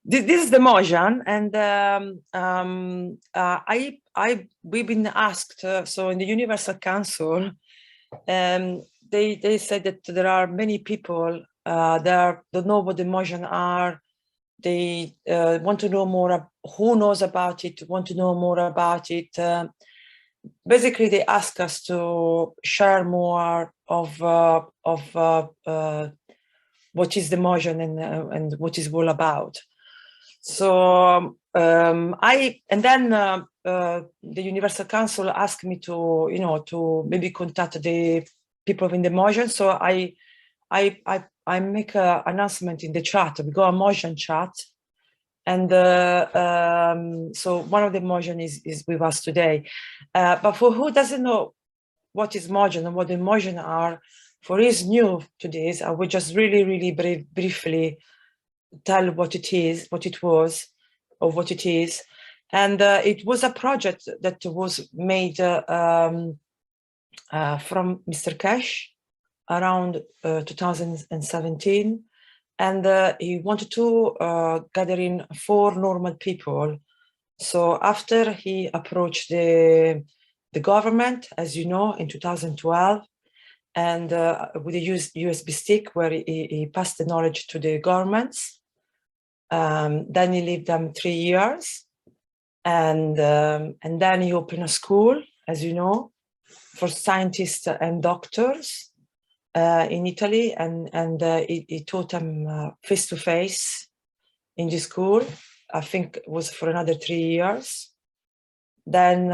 this is the Mozhan, and we've been asked. So in the Universal Council, they said that there are many people that don't know what the Mozhan are. They want to know more. Who knows about it? Want to know more about it? Basically, they ask us to share more of what is the Mozhan and what is all about. So the Universal Council asked me to, to maybe contact the people in the Mozhan. So I make an announcement in the chat. We go a Mozhan chat, and so one of the Mozhan is with us today. But for who doesn't know what is Mozhan and what the Mozhan are, for is new to this, I would just really briefly tell what it is, what it was, or what it is. And it was a project that was made from Mr. Cash around 2017. And he wanted to gather in 4 normal people. So after he approached the government, as you know, in 2012, and with a USB stick where he passed the knowledge to the governments. Then he lived them 3 years, and then he opened a school, as you know, for scientists and doctors in Italy, and he taught them face to face in the school. I think it was for another 3 years. Then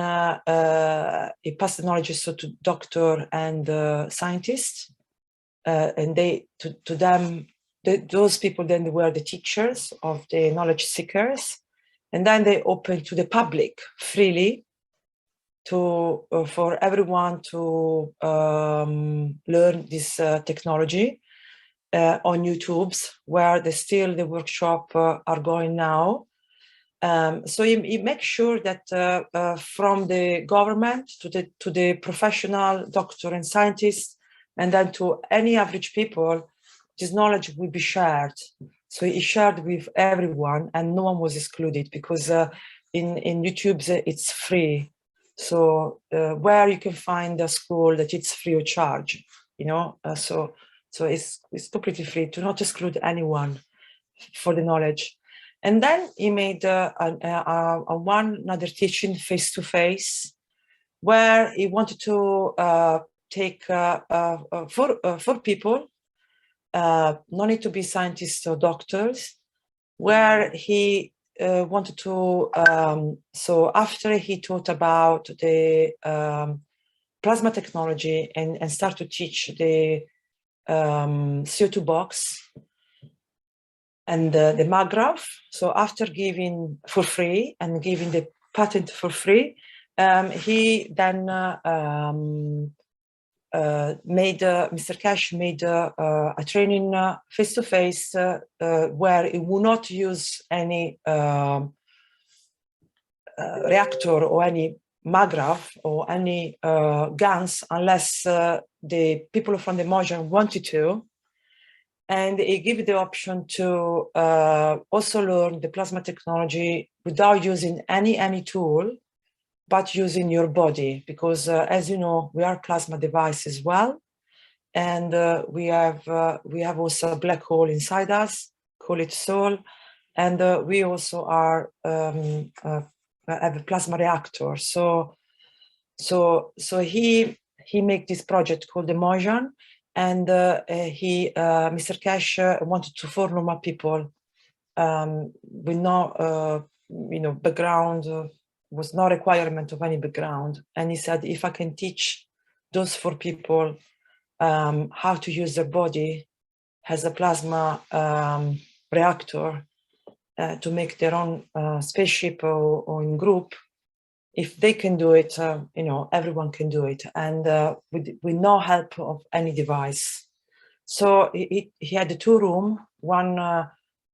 he passed the knowledge so to doctor and scientists, and to them. Those people then were the teachers of the knowledge seekers, and then they opened to the public freely for everyone to learn this technology on YouTube's, where the workshop are going now. So he makes sure that from the government to the professional doctor and scientists, and then to any average people, this knowledge will be shared. So he shared with everyone, and no one was excluded, because in YouTube it's free. So where you can find a school that it's free of charge, so it's completely free, to not exclude anyone for the knowledge. And then he made another teaching face to face, where he wanted to take 4 people. No need to be scientists or doctors, where he wanted to, so after he taught about the plasma technology and start to teach the CO2 box and the MAGRAPH. So after giving for free and giving the patent for free, he then Mr. Cash made a training face-to-face where he would not use any reactor or any MAGRAPH or any guns unless the people from the Mozhan wanted to. And he gave the option to also learn the plasma technology without using any tool, but using your body, because as you know, we are plasma device as well, and we have also a black hole inside us, call it soul, and we also are have a plasma reactor. So he made this project called the Mozhan, and Mr. Cash wanted to 4 normal people with no background. Was no requirement of any background, and he said, if I can teach those 4 people how to use their body as a plasma reactor to make their own spaceship or in group, if they can do it, everyone can do it, and with no help of any device. So he had the 2 rooms, one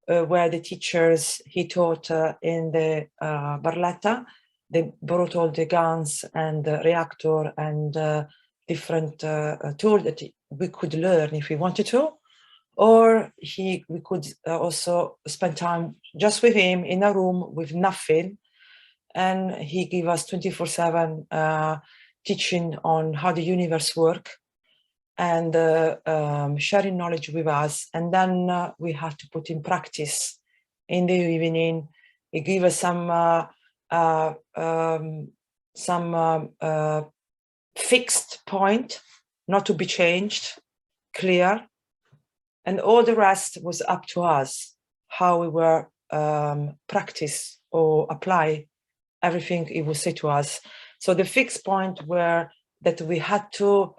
where the teachers he taught in the Barletta. They brought all the guns and the reactor and different tools that we could learn if we wanted to. or we could also spend time just with him in a room with nothing, and he gave us 24/7 teaching on how the universe works, and sharing knowledge with us. And then we had to put in practice in the evening. He gave us some fixed point, not to be changed, clear, and all the rest was up to us, how we were practice or apply everything he would say to us. So the fixed point were that we had to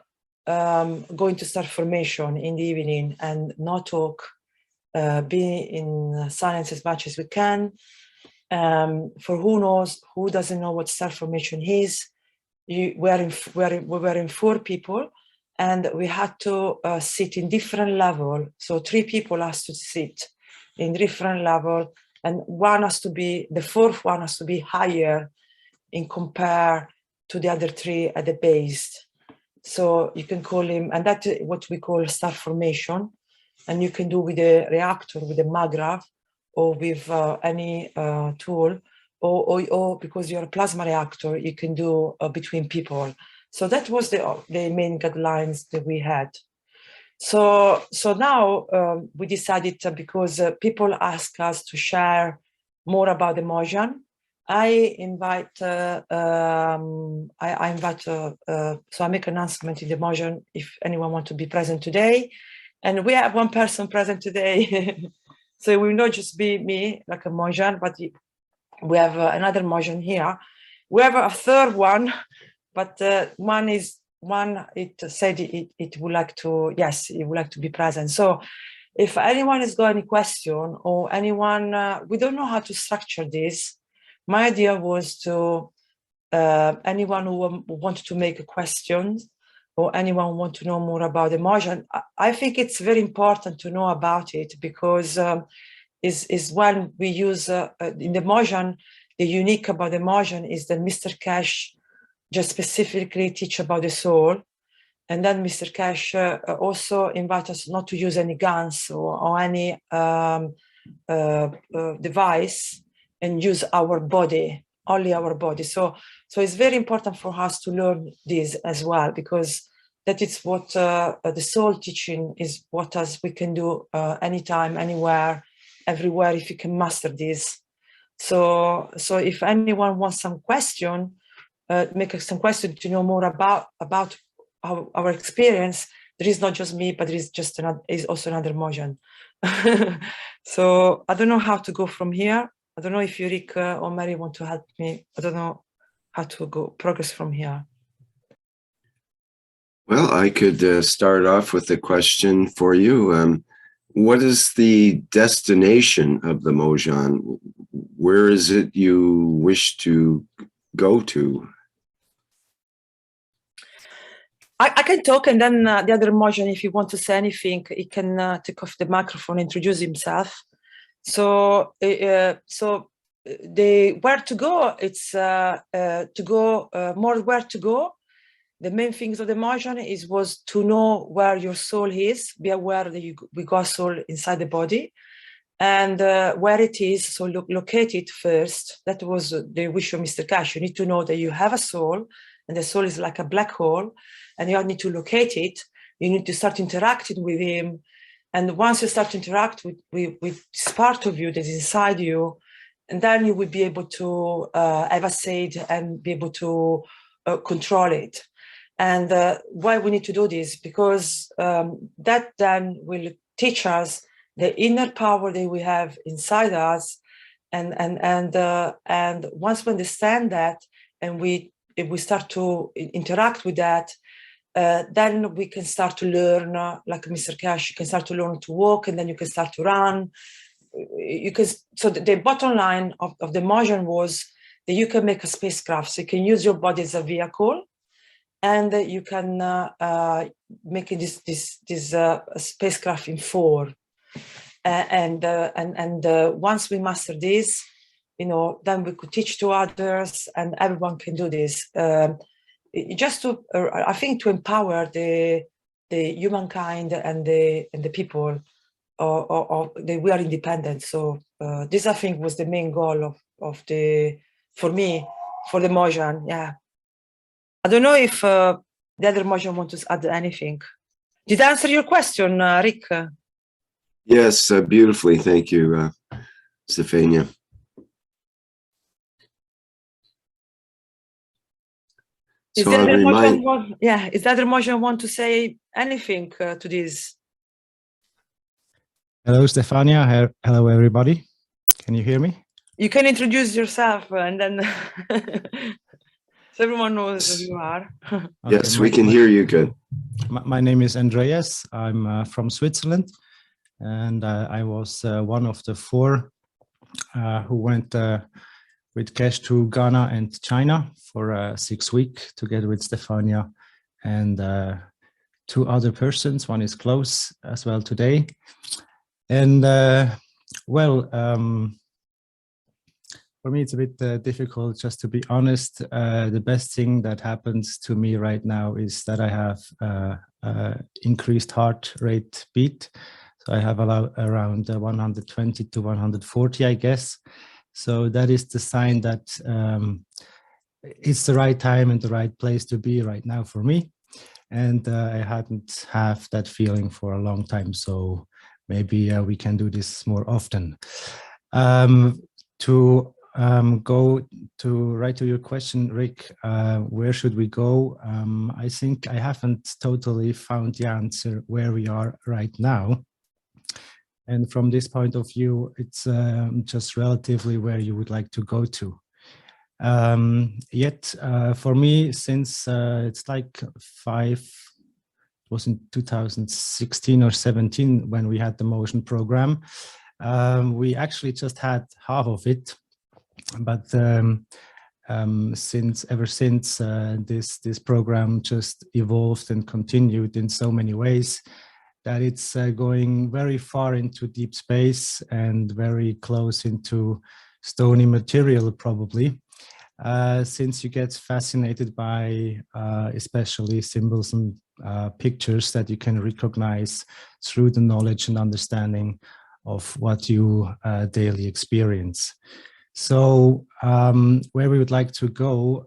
go into star formation in the evening and not talk, be in silence as much as we can. For who doesn't know what star formation is, we were in 4 people, and we had to sit in different level. So 3 people has to sit in different level, and the 4th one has to be higher in compare to the other 3 at the base. So you can call him, and that's what we call star formation. And you can do with a reactor, with a maggrav, or with any tool, or because you're a plasma reactor, you can do between people. So that was the main guidelines that we had. So now we decided, because people ask us to share more about the Mozhan, I make an announcement in the Mozhan if anyone wants to be present today. And we have one person present today. So it will not just be me, like a Mozhan, but we have another Mozhan here. We have a 3rd one, but it said it would like to, yes, it would like to be present. So if anyone has got any question, or anyone, we don't know how to structure this. My idea was to, anyone who wanted to make a question, or anyone who wants to know more about the Mozhan, I think it's very important to know about it, because is when we use in the Mozhan, the unique about the Mozhan is that Mr. Cash just specifically teach about the soul. And then Mr. Cash also invite us not to use any guns or any device, and use our body, only our body. So it's very important for us to learn this as well, because that is what the soul teaching is, what we can do anytime, anywhere, everywhere, if you can master this. So if anyone wants some question, make some question to know more about our experience, there is not just me, but there is also another Mozhan. So I don't know how to go from here. I don't know if Yurik or Mary want to help me. I don't know how to go progress from here. Well, I could start off with a question for you. What is the destination of the Mozhan? Where is it you wish to go to? I can talk, and then the other Mozhan, if you want to say anything, he can take off the microphone, introduce himself. So the where to go, it's to go more where to go. The main things of the Mozhan was to know where your soul is, be aware that we got soul inside the body, and where it is, so locate it first. That was the wish of Mr. Cash. You need to know that you have a soul, and the soul is like a black hole, and you need to locate it. You need to start interacting with him. And once you start to interact with this part of you that is inside you, and then you will be able to have a say and be able to control it. And why we need to do this? Because that then will teach us the inner power that we have inside us, and once we understand that, and if we start to interact with that, then we can start to learn, like Mr. Cash, you can start to learn to walk, and then you can start to run. So the bottom line of the Mozhan was that you can make a spacecraft, so you can use your body as a vehicle, and you can make this spacecraft in 4. Once we master this, then we could teach to others, and everyone can do this. Just to, I think, to empower the humankind and the people or that we are independent. So this, I think, was the main goal of the, for me, for the Mozhan. Yeah. I don't know if the other Mozhan want to add anything. Did I answer your question, Rick? Yes, beautifully. Thank you, Stefania. Is the other Mozhan want to say anything to this? Hello, Stefania. Hello, everybody. Can you hear me? You can introduce yourself and then so everyone knows who you are. Yes, we can hear you good. My name is Andreas. I'm from Switzerland, and I was one of the 4 who went with Cash to Ghana and China for 6 weeks together with Stefania and 2 other persons. One is close as well today. And for me, it's a bit difficult, just to be honest. The best thing that happens to me right now is that I have increased heart rate beat. So I have around 120 to 140, I guess. So that is the sign that it's the right time and the right place to be right now for me. And I hadn't have that feeling for a long time. So maybe we can do this more often. To go to right to your question, Rick, where should we go? I think I haven't totally found the answer where we are right now. And from this point of view, it's just relatively where you would like to go to. Yet for me, since it's like it was in 2016 or 17 when we had the Mozhan program, we actually just had half of it. But ever since this program just evolved and continued in so many ways that it's going very far into deep space and very close into stony material, probably, since you get fascinated by especially symbols and pictures that you can recognize through the knowledge and understanding of what you daily experience. So where we would like to go,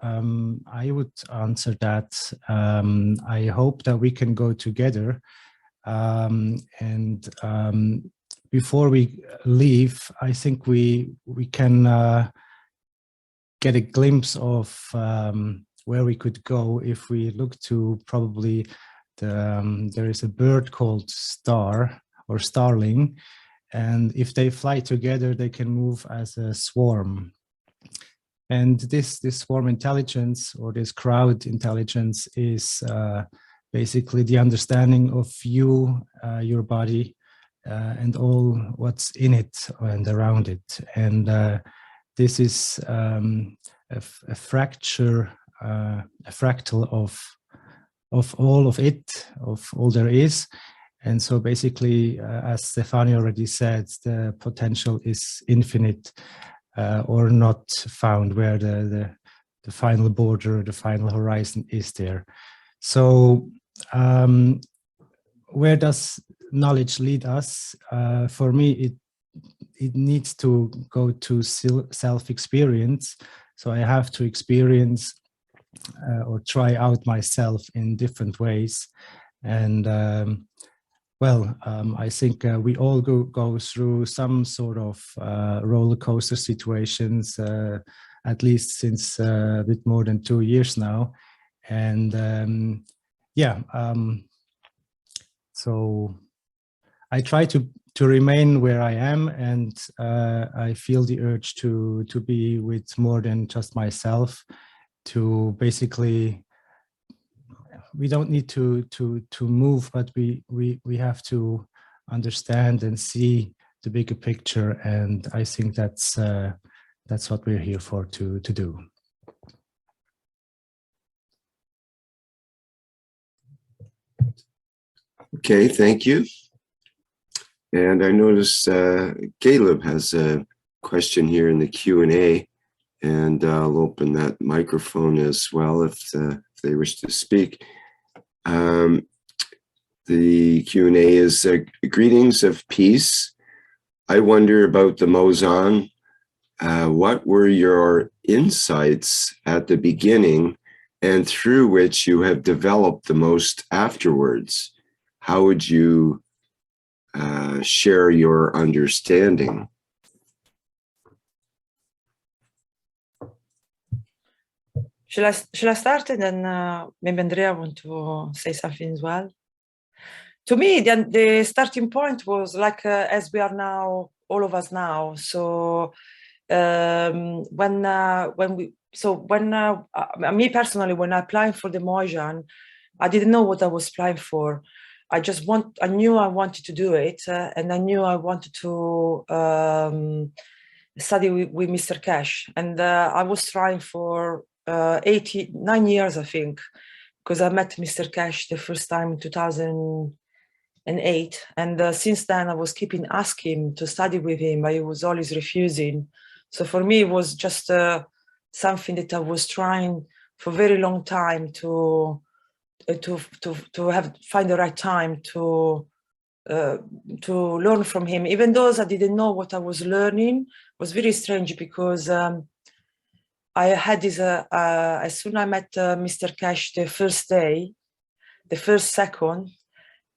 I would answer that I hope that we can go together. Before we leave, I think we can get a glimpse of where we could go if we look to probably there is a bird called star or starling. And if they fly together, they can move as a swarm. And this swarm intelligence or this crowd intelligence is basically the understanding of you, your body, and all what's in it and around it. And this is a fractal of all of it, of all there is. And so basically, as Stefania already said, the potential is infinite or not found where the final border, the final horizon is there. So where does knowledge lead us? For me, it needs to go to self-experience. So I have to experience or try out myself in different ways. And I think we all go through some sort of roller coaster situations, at least since a bit more than 2 years now. And so I try to remain where I am, and I feel the urge to be with more than just myself, to basically, we don't need to move, but we have to understand and see the bigger picture. And I think that's what we're here for to do. Okay, thank you. And I noticed Caleb has a question here in the Q&A, and I'll open that microphone as well if they wish to speak. The Q&A is greetings of peace. I wonder about the Mozhan. What were your insights at the beginning and through which you have developed the most afterwards? How would you share your understanding? Shall I start, and then maybe Andrea want to say something as well? To me, the starting point was like as we are now, all of us now. So me personally, when I applied for the Mozhan, I didn't know what I was applying for. I knew I wanted to do it, and I knew I wanted to study with Mr. Cash. And I was trying for 9 years, I think, because I met Mr. Cash the first time in 2008. And since then, I was keeping asking him to study with him, but he was always refusing. So for me, it was just something that I was trying for a very long time to find the right time to learn from him. Even though I didn't know what I was learning, it was very strange because I had this, as soon as I met Mr. Cash the first day, the first second,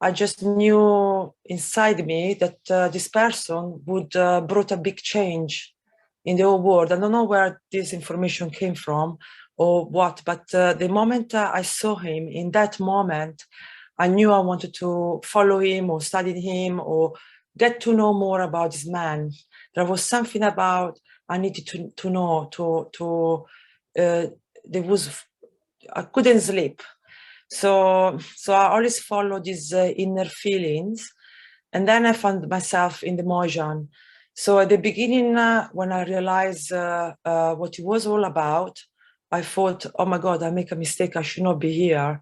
I just knew inside me that this person would brought a big change in the whole world. I don't know where this information came from or what, but the moment I saw him, in that moment, I knew I wanted to follow him or study him or get to know more about this man. There was something about I needed to know, I couldn't sleep. So I always follow these inner feelings. And then I found myself in the Mozhan. So at the beginning, when I realized what it was all about, I thought, oh my God, I make a mistake. I should not be here.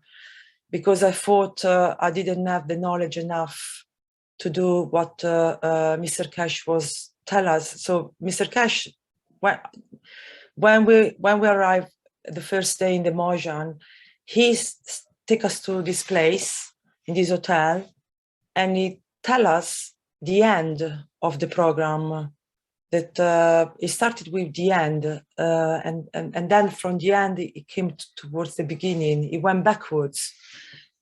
Because I thought I didn't have the knowledge enough to do what Mr. Cash was tell us. So Mr. Cash, when we arrived the first day in the Mozhan, he take us to this place in this hotel, and he tell us the end of the program. That it started with the end, and then from the end it came towards the beginning. It went backwards,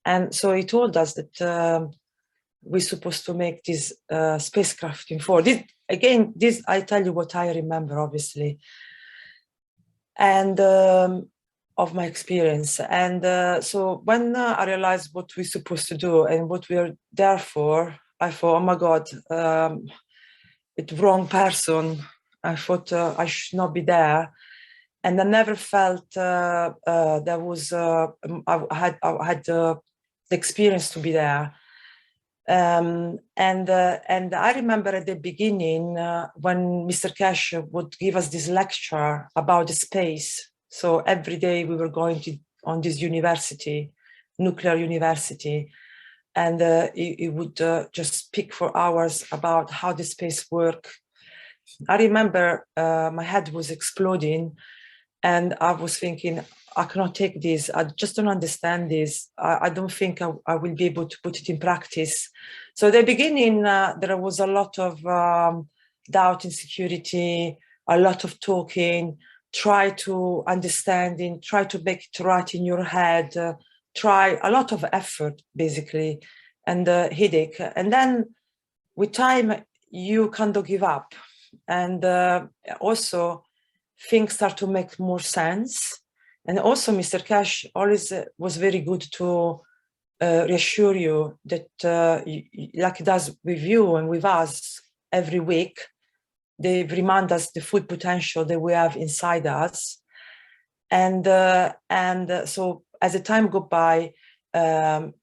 and so he told us that we're supposed to make this spacecraft in four. This I tell you what I remember, obviously, and of my experience. And so when I realized what we're supposed to do and what we're there for, I thought, oh my God. It's the wrong person. I thought I should not be there, and I never felt there was. I had the experience to be there, and I remember at the beginning when Mr. Cash would give us this lecture about the space. So every day we were going on this university, nuclear university. And he would just speak for hours about how the space work. I remember my head was exploding, and I was thinking, I cannot take this. I just don't understand this. I don't think I will be able to put it in practice. So at the beginning, there was a lot of doubt, insecurity, a lot of talking, try to understanding, try to make it right in your head, try a lot of effort, basically, and headache. And then with time, you kind of give up. And also things start to make more sense. And also Mr. Cash always was very good to reassure you that like he does with you and with us every week, they remind us the full potential that we have inside us. And so as the time goes by,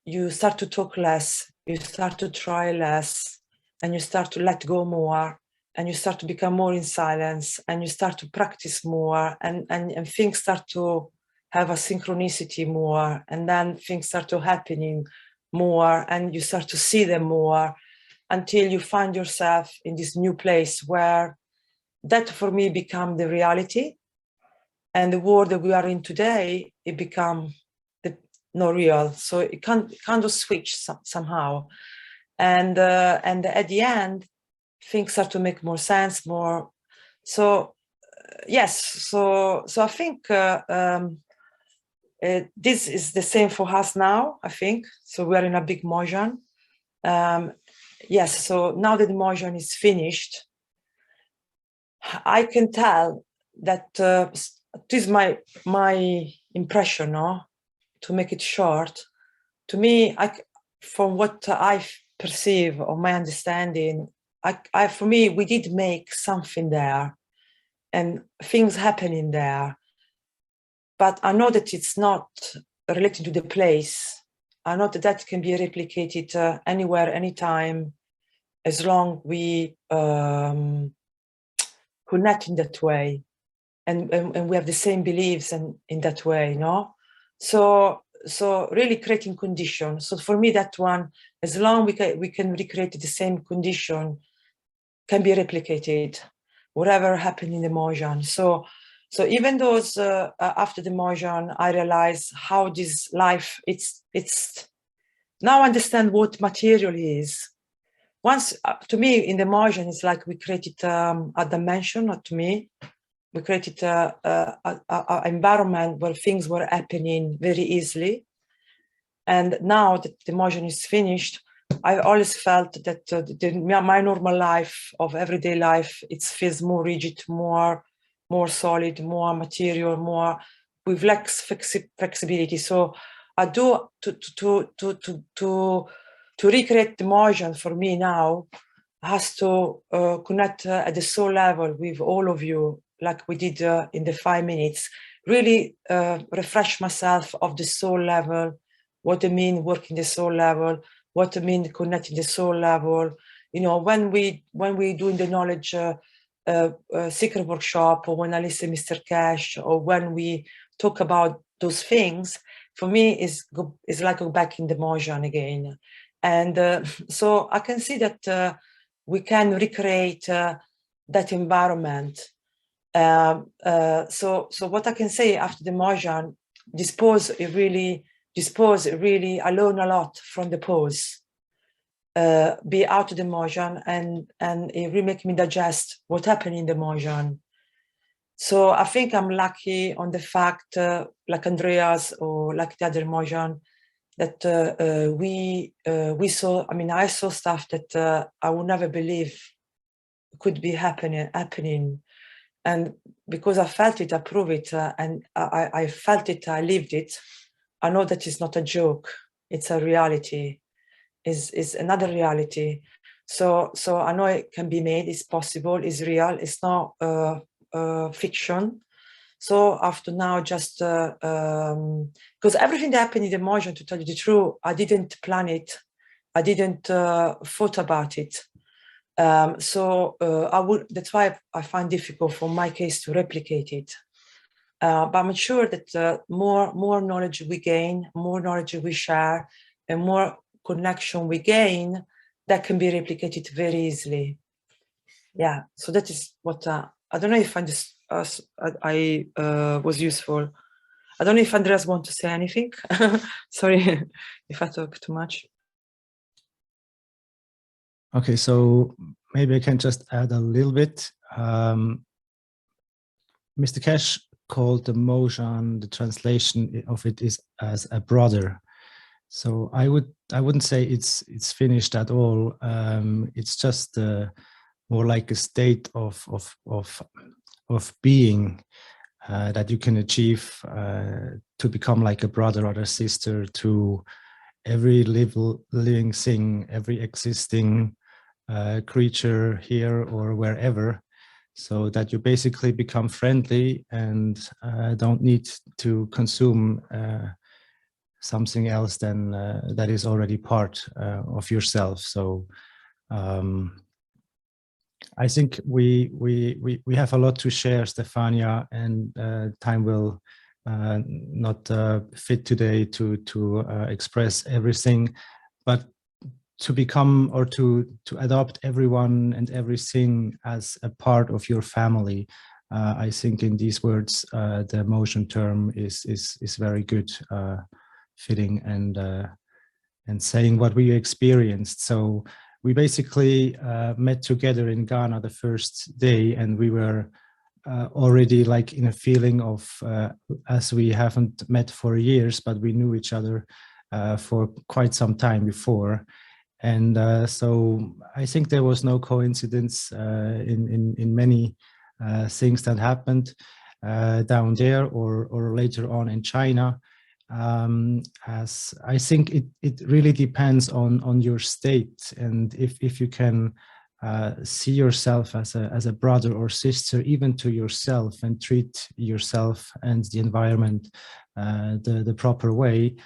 you start to talk less, you start to try less, and you start to let go more, and you start to become more in silence, and you start to practice more, and things start to have a synchronicity more, and then things start to happening more, and you start to see them more, until you find yourself in this new place where that for me become the reality. And the world that we are in today, it become not real. So it can't kind of switch somehow. And at the end, things start to make more sense, more. So yes, so I think this is the same for us now, I think. So we are in a big Mozhan. Yes, so now that the Mozhan is finished, I can tell that this is my impression, no? To make it short. To me, from what I perceive or my understanding, for me, we did make something there and things happening there. But I know that it's not related to the place. I know that that can be replicated anywhere, anytime, as long we connect in that way, and we have the same beliefs and in that way, no? So really creating conditions. So for me, that one, as long we can recreate the same condition, can be replicated, whatever happened in the Mozhan. So even those after the Mozhan, I realize how this life, it's now I understand what material is. Once, to me, in the Mozhan, it's like we created a dimension, to me. We created an environment where things were happening very easily. And now that the Mozhan is finished, I always felt that my normal life of everyday life, it feels more rigid, more solid, more material, more with less flexibility. So I do to recreate the Mozhan for me now has to connect at the soul level with all of you, like we did in the 5 minutes. Really refresh myself of the soul level, what I mean working the soul level, what I mean connecting the soul level. You know, when we doing the knowledge secret workshop, or when I listen to Mr. Cash, or when we talk about those things, for me is like go back in the Mozhan again. And so I can see that we can recreate that environment. So what I can say after the Mozhan, this pose, really, I learn a lot from the pose. Be out of the Mozhan, and it really make me digest what happened in the Mozhan. So I think I'm lucky on the fact, like Andreas or like the other Mozhan, that we saw. I mean, I saw stuff that I would never believe could be happening. And because I felt it, I proved it, and I felt it, I lived it. I know that it's not a joke; it's a reality. Is another reality. So I know it can be made. It's possible. It's real. It's not fiction. So after now, just because everything that happened in the Mozhan, to tell you the truth, I didn't plan it. I didn't thought about it. So I would. That's why I find difficult for my case to replicate it. But I'm sure that more knowledge we gain, more knowledge we share, and more connection we gain, that can be replicated very easily. Yeah. So that is what I don't know if I was useful. I don't know if Andreas wants to say anything. Sorry if I talk too much. Okay, so maybe I can just add a little bit. Mr. Cash called the Mozhan, the translation of it is as a brother. So I wouldn't say it's finished at all. It's just more like a state of being that you can achieve to become like a brother or a sister to every living thing, every existing creature here or wherever, so that you basically become friendly and don't need to consume something else than that is already part of yourself. So I think we have a lot to share, Stefania, and time will not fit today to express everything, but to become or to adopt everyone and everything as a part of your family. I think in these words, the Mozhan term is very good feeling and saying what we experienced. So we basically met together in Ghana the first day, and we were already like in a feeling of as we haven't met for years, but we knew each other for quite some time before. And so I think there was no coincidence in many things that happened down there or later on in China. As I think it really depends on your state, and if you can see yourself as a brother or sister, even to yourself, and treat yourself and the environment the proper way,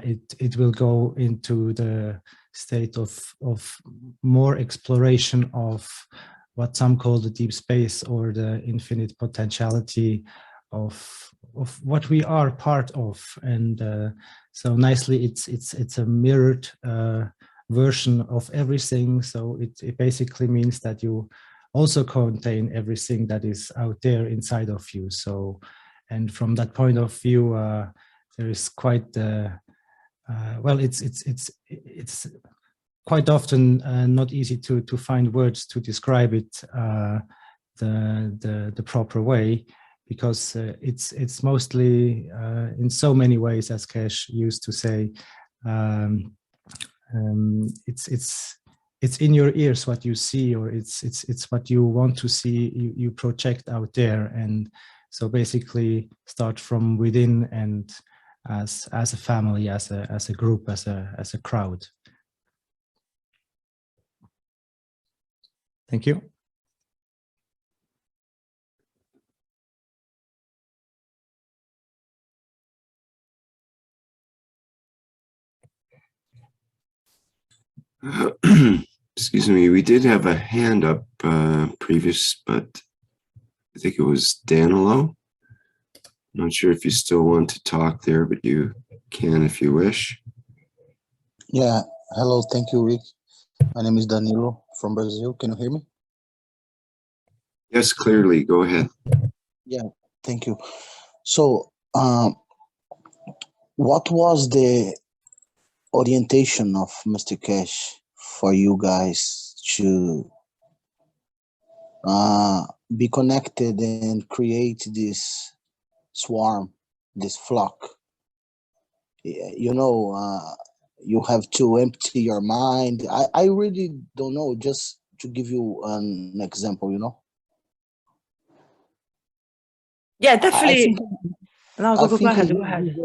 it will go into the state of more exploration of what some call the deep space or the infinite potentiality of what we are part of. And so nicely it's a mirrored version of everything. So it basically means that you also contain everything that is out there inside of you. So, and from that point of view, there is quite well, it's quite often not easy to find words to describe it the proper way, because it's mostly in so many ways, as Kesh used to say, it's in your ears what you see, or it's what you want to see, you project out there. And so basically start from within, and as a family, as a group, as a crowd. Thank you. Excuse me, we did have a hand up previous, but I think it was Danilo. Not sure if you still want to talk there, but you can if you wish. Yeah, hello, thank you, Rick. My name is Danilo from Brazil. Can you hear me? Yes, clearly. Go ahead. Yeah, thank you. So, what was the orientation of Mr. Cash for you guys to be connected and create this swarm, this flock? You know, you have to empty your mind. I really don't know, just to give you an example, you know? Yeah, definitely. No, go ahead. Go he, ahead.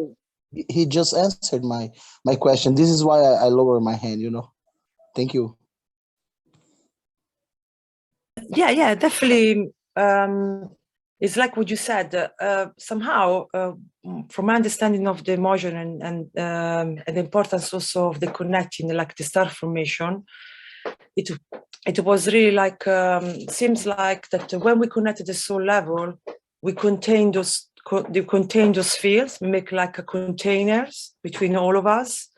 he just answered my question. This is why I lower my hand, you know? Thank you. Yeah, definitely. It's like what you said. Somehow, from my understanding of the emotion and the importance also of the connecting, like the star formation, it was really like seems like that when we connect at the soul level, we contain those fields. We make like a containers between all of us,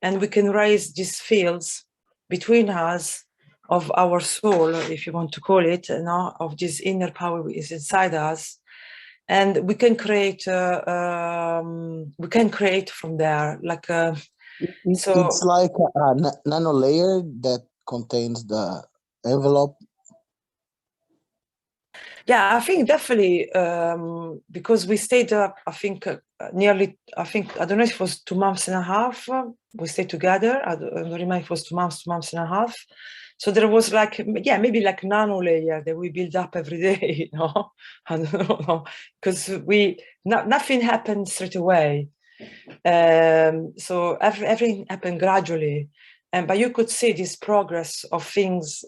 and we can raise these fields between us of our soul, if you want to call it, you know, of this inner power is inside us, and we can create from there, like so it's like a nano layer that contains the envelope. yeah, I think definitely because we stayed I think nearly, I don't know if it was 2 months and a half we stayed together. I don't remember if it was 2 months and a half. So there was like, yeah, maybe like nano layer that we build up every day, you know? I don't know, because nothing happened straight away. So everything happened gradually. But you could see this progress of things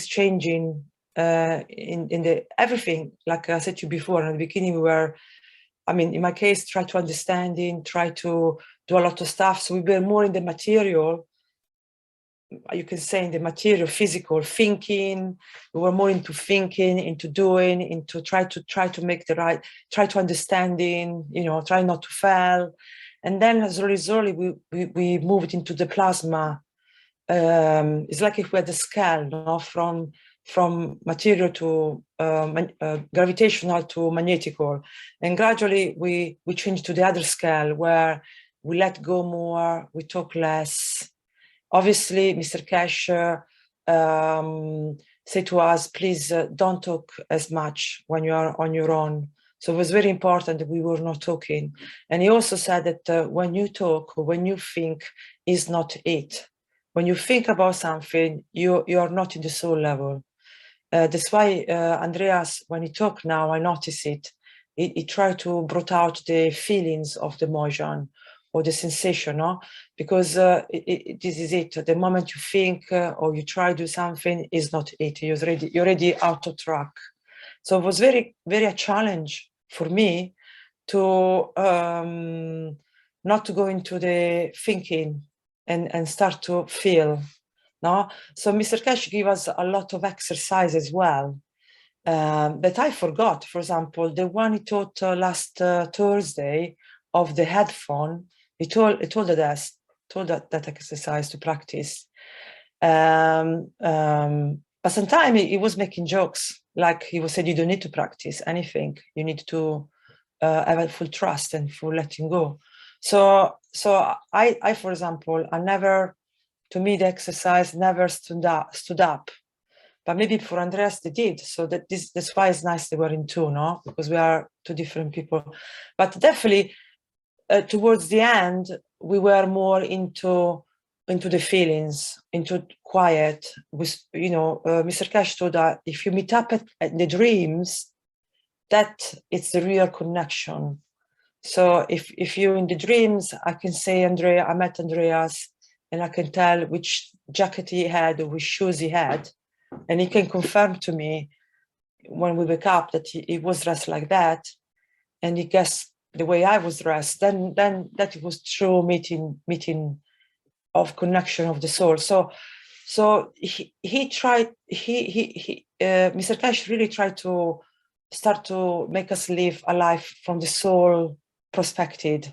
changing in the everything. Like I said to you before, in the beginning, we were, I mean, in my case, try to understanding, try to do a lot of stuff. So we were more in the material, you can say in the material, physical thinking. We were more into thinking, into doing, into try to make the right, try to understanding, you know, try not to fail. And then slowly we moved into the plasma. It's like if we had a scale, you know, from material to gravitational to magnetical, and gradually we changed to the other scale where we let go more, we talk less. Obviously, Mr. Cash said to us, please don't talk as much when you are on your own. So it was very important that we were not talking. And he also said that when you talk, or when you think, is not it. When you think about something, you are not in the soul level. That's why Andreas, when he talked now, I notice it. He tried to bring out the feelings of the Mozhan or the sensation, no? Because this is it. The moment you think or you try to do something, is not it. You're already out of track. So it was very, very a challenge for me to not to go into the thinking and start to feel. No, so Mr. Cash gave us a lot of exercise as well. That I forgot. For example, the one he taught last Thursday of the headphone. He told us that exercise to practice. But sometimes he was making jokes, like he was said, you don't need to practice anything. You need to have a full trust and full letting go. So I, for example, I never. To me, the exercise never stood up, but maybe for Andreas they did. So that's why it's nice they were in two, no? Because we are two different people. But definitely, towards the end, we were more into the feelings, into quiet. With Mr. Cash told that if you meet up at the dreams, that it's the real connection. So if you're in the dreams, I can say, Andrea, I met Andreas. And I can tell which jacket he had or which shoes he had. And he can confirm to me when we wake up that he was dressed like that. And he guessed the way I was dressed. Then that it was true meeting of connection of the soul. So he tried, Mr. Cash really tried to start to make us live a life from the soul perspective.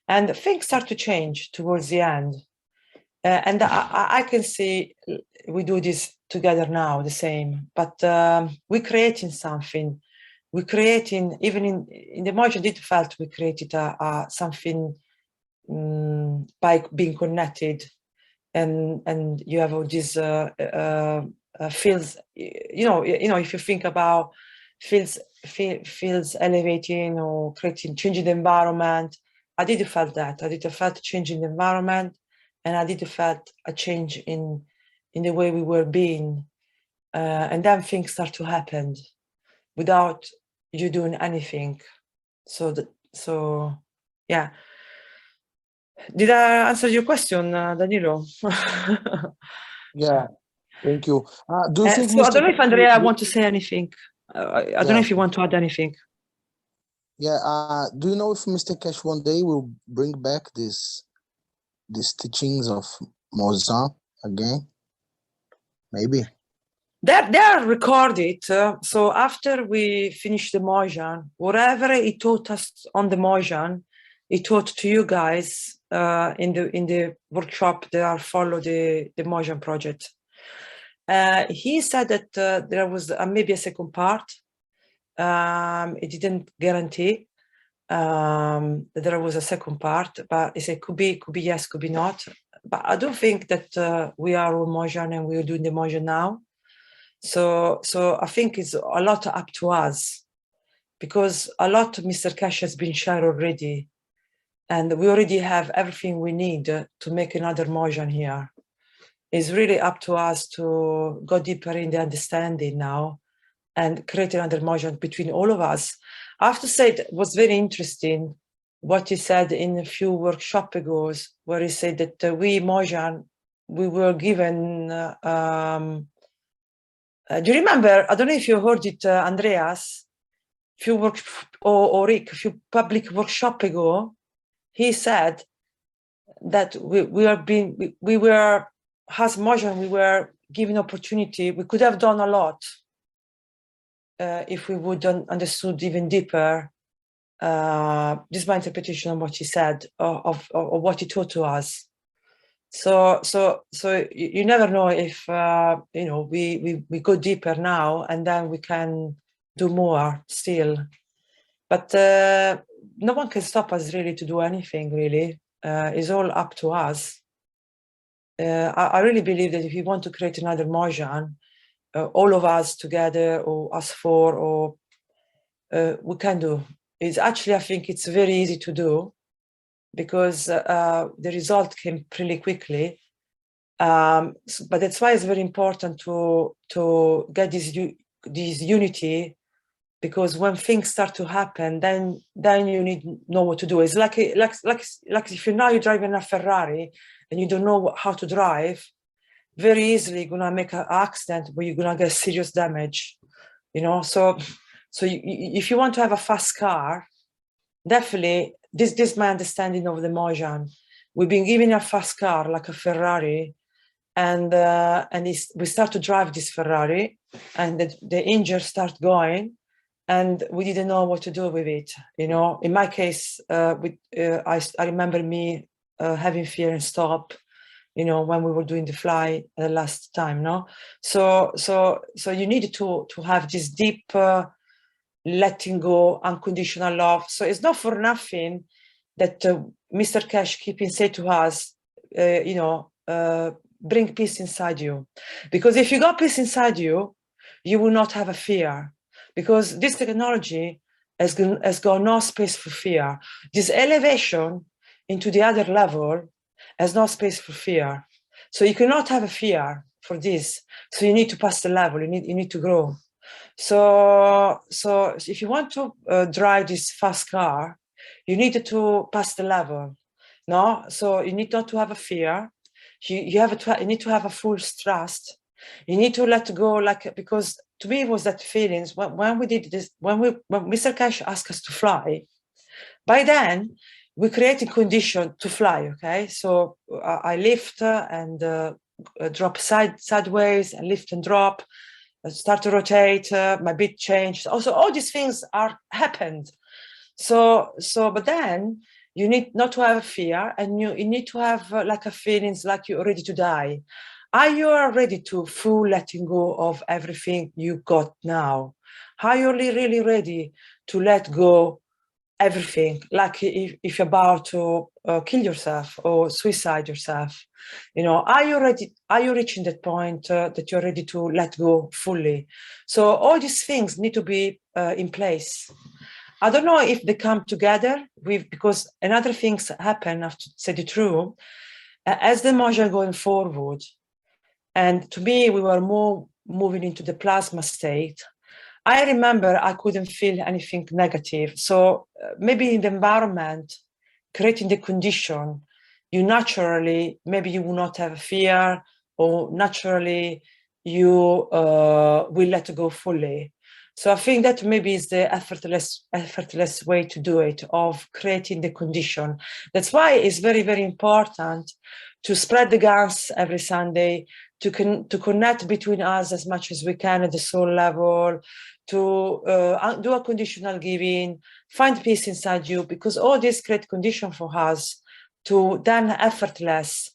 And things start to change towards the end. And I can see we do this together now, the same, but we're creating something. We're creating, even in the Mozhan did felt we created something by being connected, and you have all these fields. If you think about fields elevating or creating, changing the environment. I did felt that. I did felt changing the environment. And I did felt a change in the way we were being. And then things start to happen without you doing anything. So yeah. Did I answer your question, Danilo? Yeah, thank you. Do you think so I don't know if Andrea Mr. want to say anything. I don't know if you want to add anything. Yeah, do you know if Mr. Cash one day will bring back these teachings of Mozhan again? Maybe. They are recorded. So after we finish the Mozhan, whatever he taught us on the Mozhan, he taught to you guys in the workshop that are follow the Mozhan project. He said that there was maybe a second part. It didn't guarantee that there was a second part, but he said could be yes, could be not. But I don't think that we are on Mozhan and we are doing the Mozhan now. So I think it's a lot up to us, because a lot of Mr. Cash has been shared already, and we already have everything we need to make another Mozhan here. It's really up to us to go deeper in the understanding now and create another Mozhan between all of us. I have to say it was very interesting what he said in a few workshops ago, where he said that we Mozhan, we were given do you remember? I don't know if you heard it, Andreas, or Rick, a few public workshop ago. He said that we were as Mozhan, we were given opportunity. We could have done a lot if we would have understood even deeper. This is my interpretation of what he said, of what he taught to us. So you never know if we go deeper now, and then we can do more still. But no one can stop us really to do anything really. is all up to us. I really believe that if you want to create another Mozhan, all of us together, or us four, or we can do. It's actually, I think it's very easy to do, because the result came pretty quickly. But that's why it's very important to get this unity, because when things start to happen, then you need to know what to do. It's like if you're driving a Ferrari and you don't know how to drive, very easily you're gonna make an accident where you're gonna get serious damage, you know. So if you want to have a fast car, definitely this is my understanding of the Mozhan. We've been given a fast car like a Ferrari, and we start to drive this Ferrari, and the engine start going, and we didn't know what to do with it. You know, in my case, I remember me having fear and stop, you know, when we were doing the fly the last time, no? So you need to have this deep letting go, unconditional love. So it's not for nothing that Mr. Cash keeping say to us, you know, bring peace inside you. Because if you got peace inside you, you will not have a fear. Because this technology has got no space for fear. This elevation into the other level has no space for fear. So you cannot have a fear for this. So you need to pass the level, you need to grow. So if you want to drive this fast car, you need to pass the level, no? So you need not to have a fear. You need to have a full trust. You need to let go, like, because to me it was that feelings when we did this, when Mr. Cash asked us to fly, by then we created condition to fly, okay? So I lift and drop sideways, and lift and drop, start to rotate, my beat changed. Also, all these things happened. But then you need not to have a fear, and you need to have like a feelings like you're ready to die. Are you ready to full letting go of everything you got now? Are you really ready to let go everything? Like if you're about to kill yourself or suicide yourself, you know, are you ready? Are you reaching that point that you're ready to let go fully? So all these things need to be in place. I don't know if they come together because another things happen, I have to say the truth, as the Mozhan going forward. And to me, we were more moving into the plasma state. I remember I couldn't feel anything negative. So maybe in the environment, creating the condition, you naturally, maybe you will not have fear, or naturally you will let go fully. So I think that maybe is the effortless way to do it, of creating the condition. That's why it's very, very important to spread the guns every Sunday, to connect between us as much as we can at the soul level, to do a conditional giving, find peace inside you, because all this create condition for us to then effortless,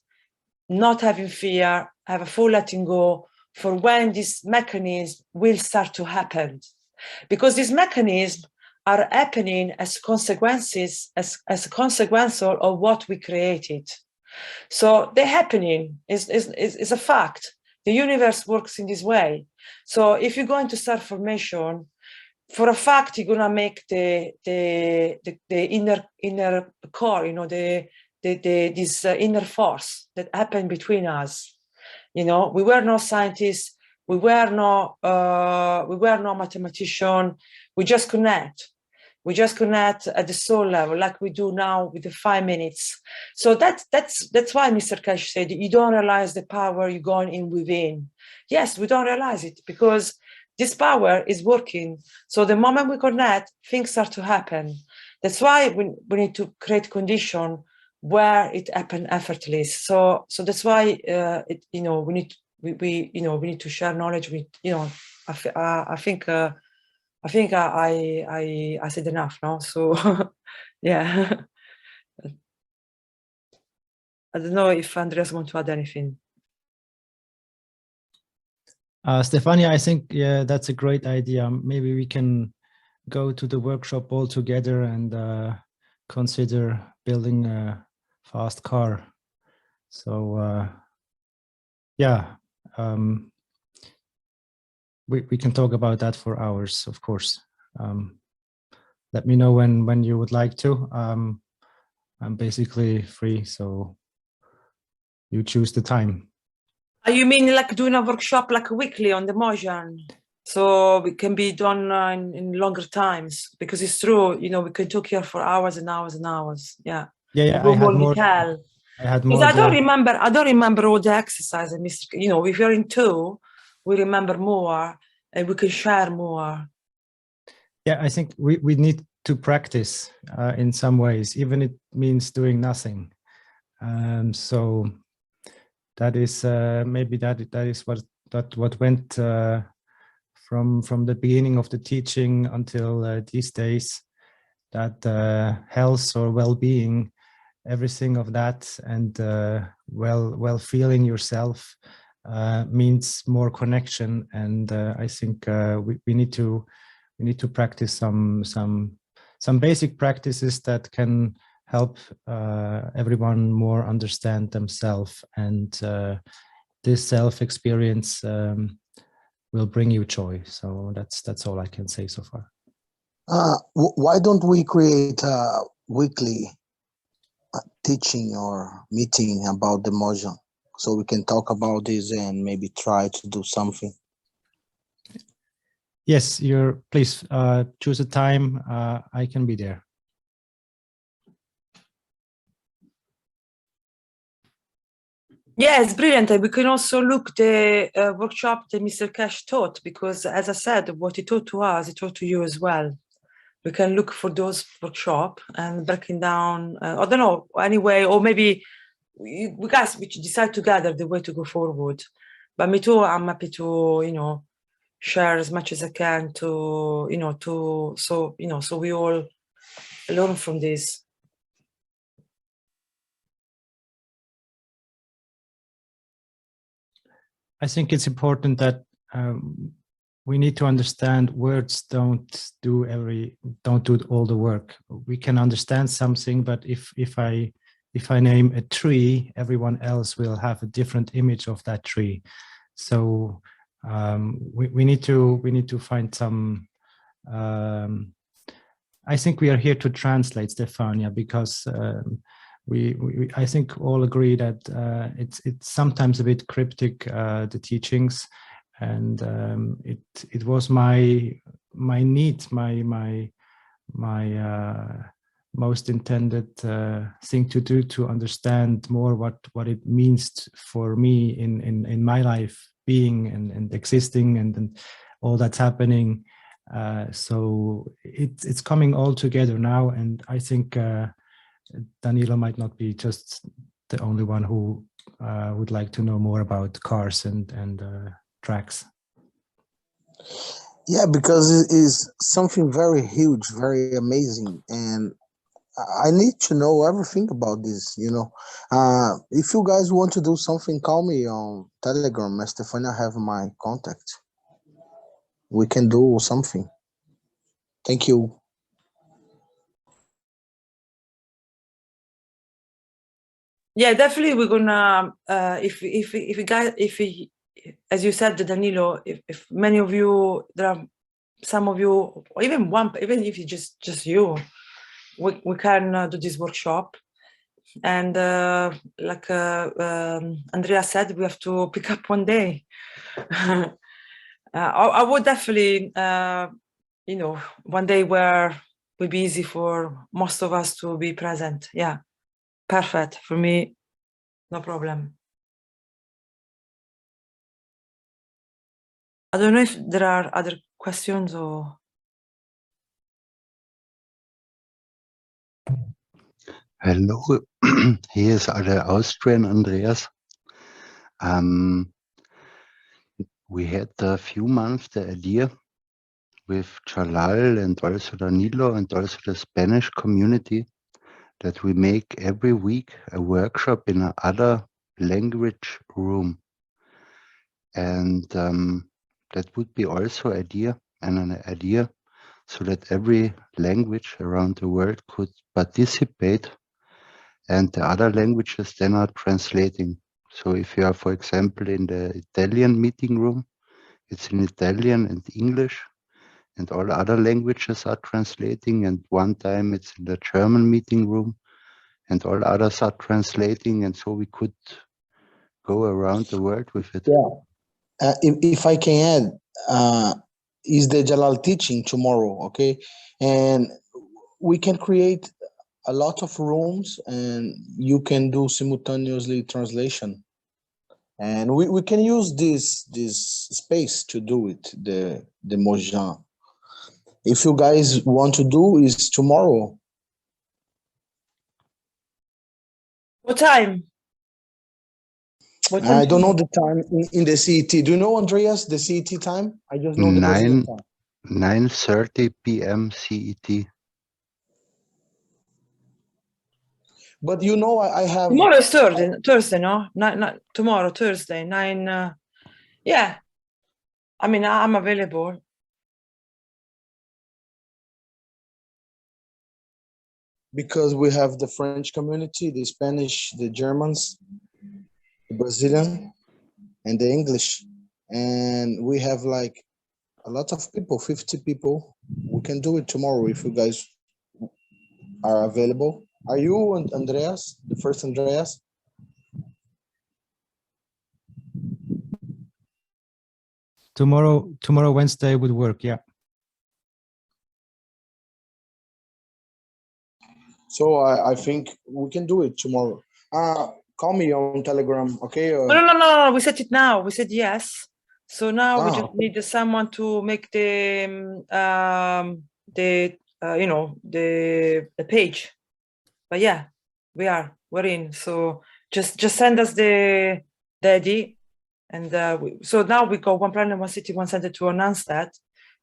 not having fear, have a full letting go for when this mechanism will start to happen. Because these mechanisms are happening as consequences, as consequential of what we created. So they're happening, is a fact. The universe works in this way. So if you go into star formation, for a fact, you're gonna make the inner core, you know, this inner force that happened between us. You know, we were no scientists, we were no mathematician. We just connect. We just connect at the soul level, like we do now with the 5 minutes. So that's why Mr. Cash said, you don't realize the power you're going in within. Yes, we don't realize it because this power is working. So the moment we connect, things start to happen. That's why we need to create condition where it happen effortlessly. So that's why we need to share knowledge. I think I said enough now. So yeah. I don't know if Andreas wants to add anything. Stefania, I think, yeah, that's a great idea. Maybe we can go to the workshop all together and consider building a fast car. So yeah, we can talk about that for hours, of course. Let me know when you would like to. I'm basically free, so you choose the time. You mean like doing a workshop like weekly on the Mozhan? So it can be done in longer times, because it's true, you know, we can talk here for hours and hours and hours. Yeah. Yeah, Go more detail. I had Because more. I don't remember all the exercises. You know, if you're in two, we remember more and we can share more. Yeah, I think we need to practice in some ways, even it means doing nothing. So that is maybe that is what went from the beginning of the teaching until these days, that health or well-being, everything of that, and well feeling yourself means more connection. And I think we need to practice some basic practices that can help everyone more understand themselves, and this self experience will bring you joy. So that's all I can say so far. Why don't we create a weekly teaching or meeting about the Mozhan, so we can talk about this and maybe try to do something? Yes, please choose a time. I can be there. Yes, brilliant. We can also look the workshop that Mr. Cash taught, because as I said, what he taught to us, he taught to you as well. We can look for those workshop and breaking down, I don't know, anyway, or maybe we guys we decide together the way to go forward. But me too, I'm happy to, you know, share as much as I can to, you know, so we all learn from this. I think it's important that we need to understand words don't do all the work. We can understand something, but if I name a tree, everyone else will have a different image of that tree. So we need to find some. I think we are here to translate, Stefania, because we I think all agree that it's sometimes a bit cryptic, the teachings, and it was my need, my most intended thing to do, to understand more what it means for me in my life, being and existing and all that's happening. So it's coming all together now, and I think Danilo might not be just the only one who would like to know more about cars and tracks. Yeah, because it is something very huge, very amazing, and I need to know everything about this, you know. If you guys want to do something, call me on Telegram. Stefania have my contact. We can do something. Thank you. Yeah, definitely. We're gonna if as you said, Danilo, if many of you, there are some of you, or even one, even if it's just you, we can do this workshop. And like Andrea said, we have to pick up one day. I would definitely, you know, one day where will be easy for most of us to be present. Yeah, perfect for me, no problem. I don't know if there are other questions or. Hello, here is the Austrian Andreas. We had a few months the idea with Jalal and also Danilo and also the Spanish community that we make every week a workshop in another language room. And that would be also an idea so that every language around the world could participate. and the other languages then are translating. So if you are, for example, in the Italian meeting room, it's in Italian and English, and all other languages are translating. And one time it's in the German meeting room, and all others are translating. And so we could go around the world with it. Yeah. If I can add, is the Jalal teaching tomorrow, okay? And we can create a lot of rooms and you can do simultaneously translation. And we can use this space to do it, the Mozhan. If you guys want to do is tomorrow. What time? What time I don't know the time in the CET. Do you know, Andreas, the CET time? I just know the Brazilian time. 9:30 p.m. CET. But you know, I have... Tomorrow is Thursday, no? Not tomorrow, Thursday, 9. Yeah. I mean, I'm available. Because we have the French community, the Spanish, the Germans, the Brazilian, and the English. And we have like a lot of people, 50 people. We can do it tomorrow if you guys are available. Are you and Andreas, the first Andreas? Tomorrow, Wednesday would work. Yeah. So I think we can do it tomorrow. Call me on Telegram, okay? No. We said it now. We said yes. So now we just need someone to make the the page. But yeah, we're in. So just send us the ID, and so now we got one planet, one city, one center to announce that,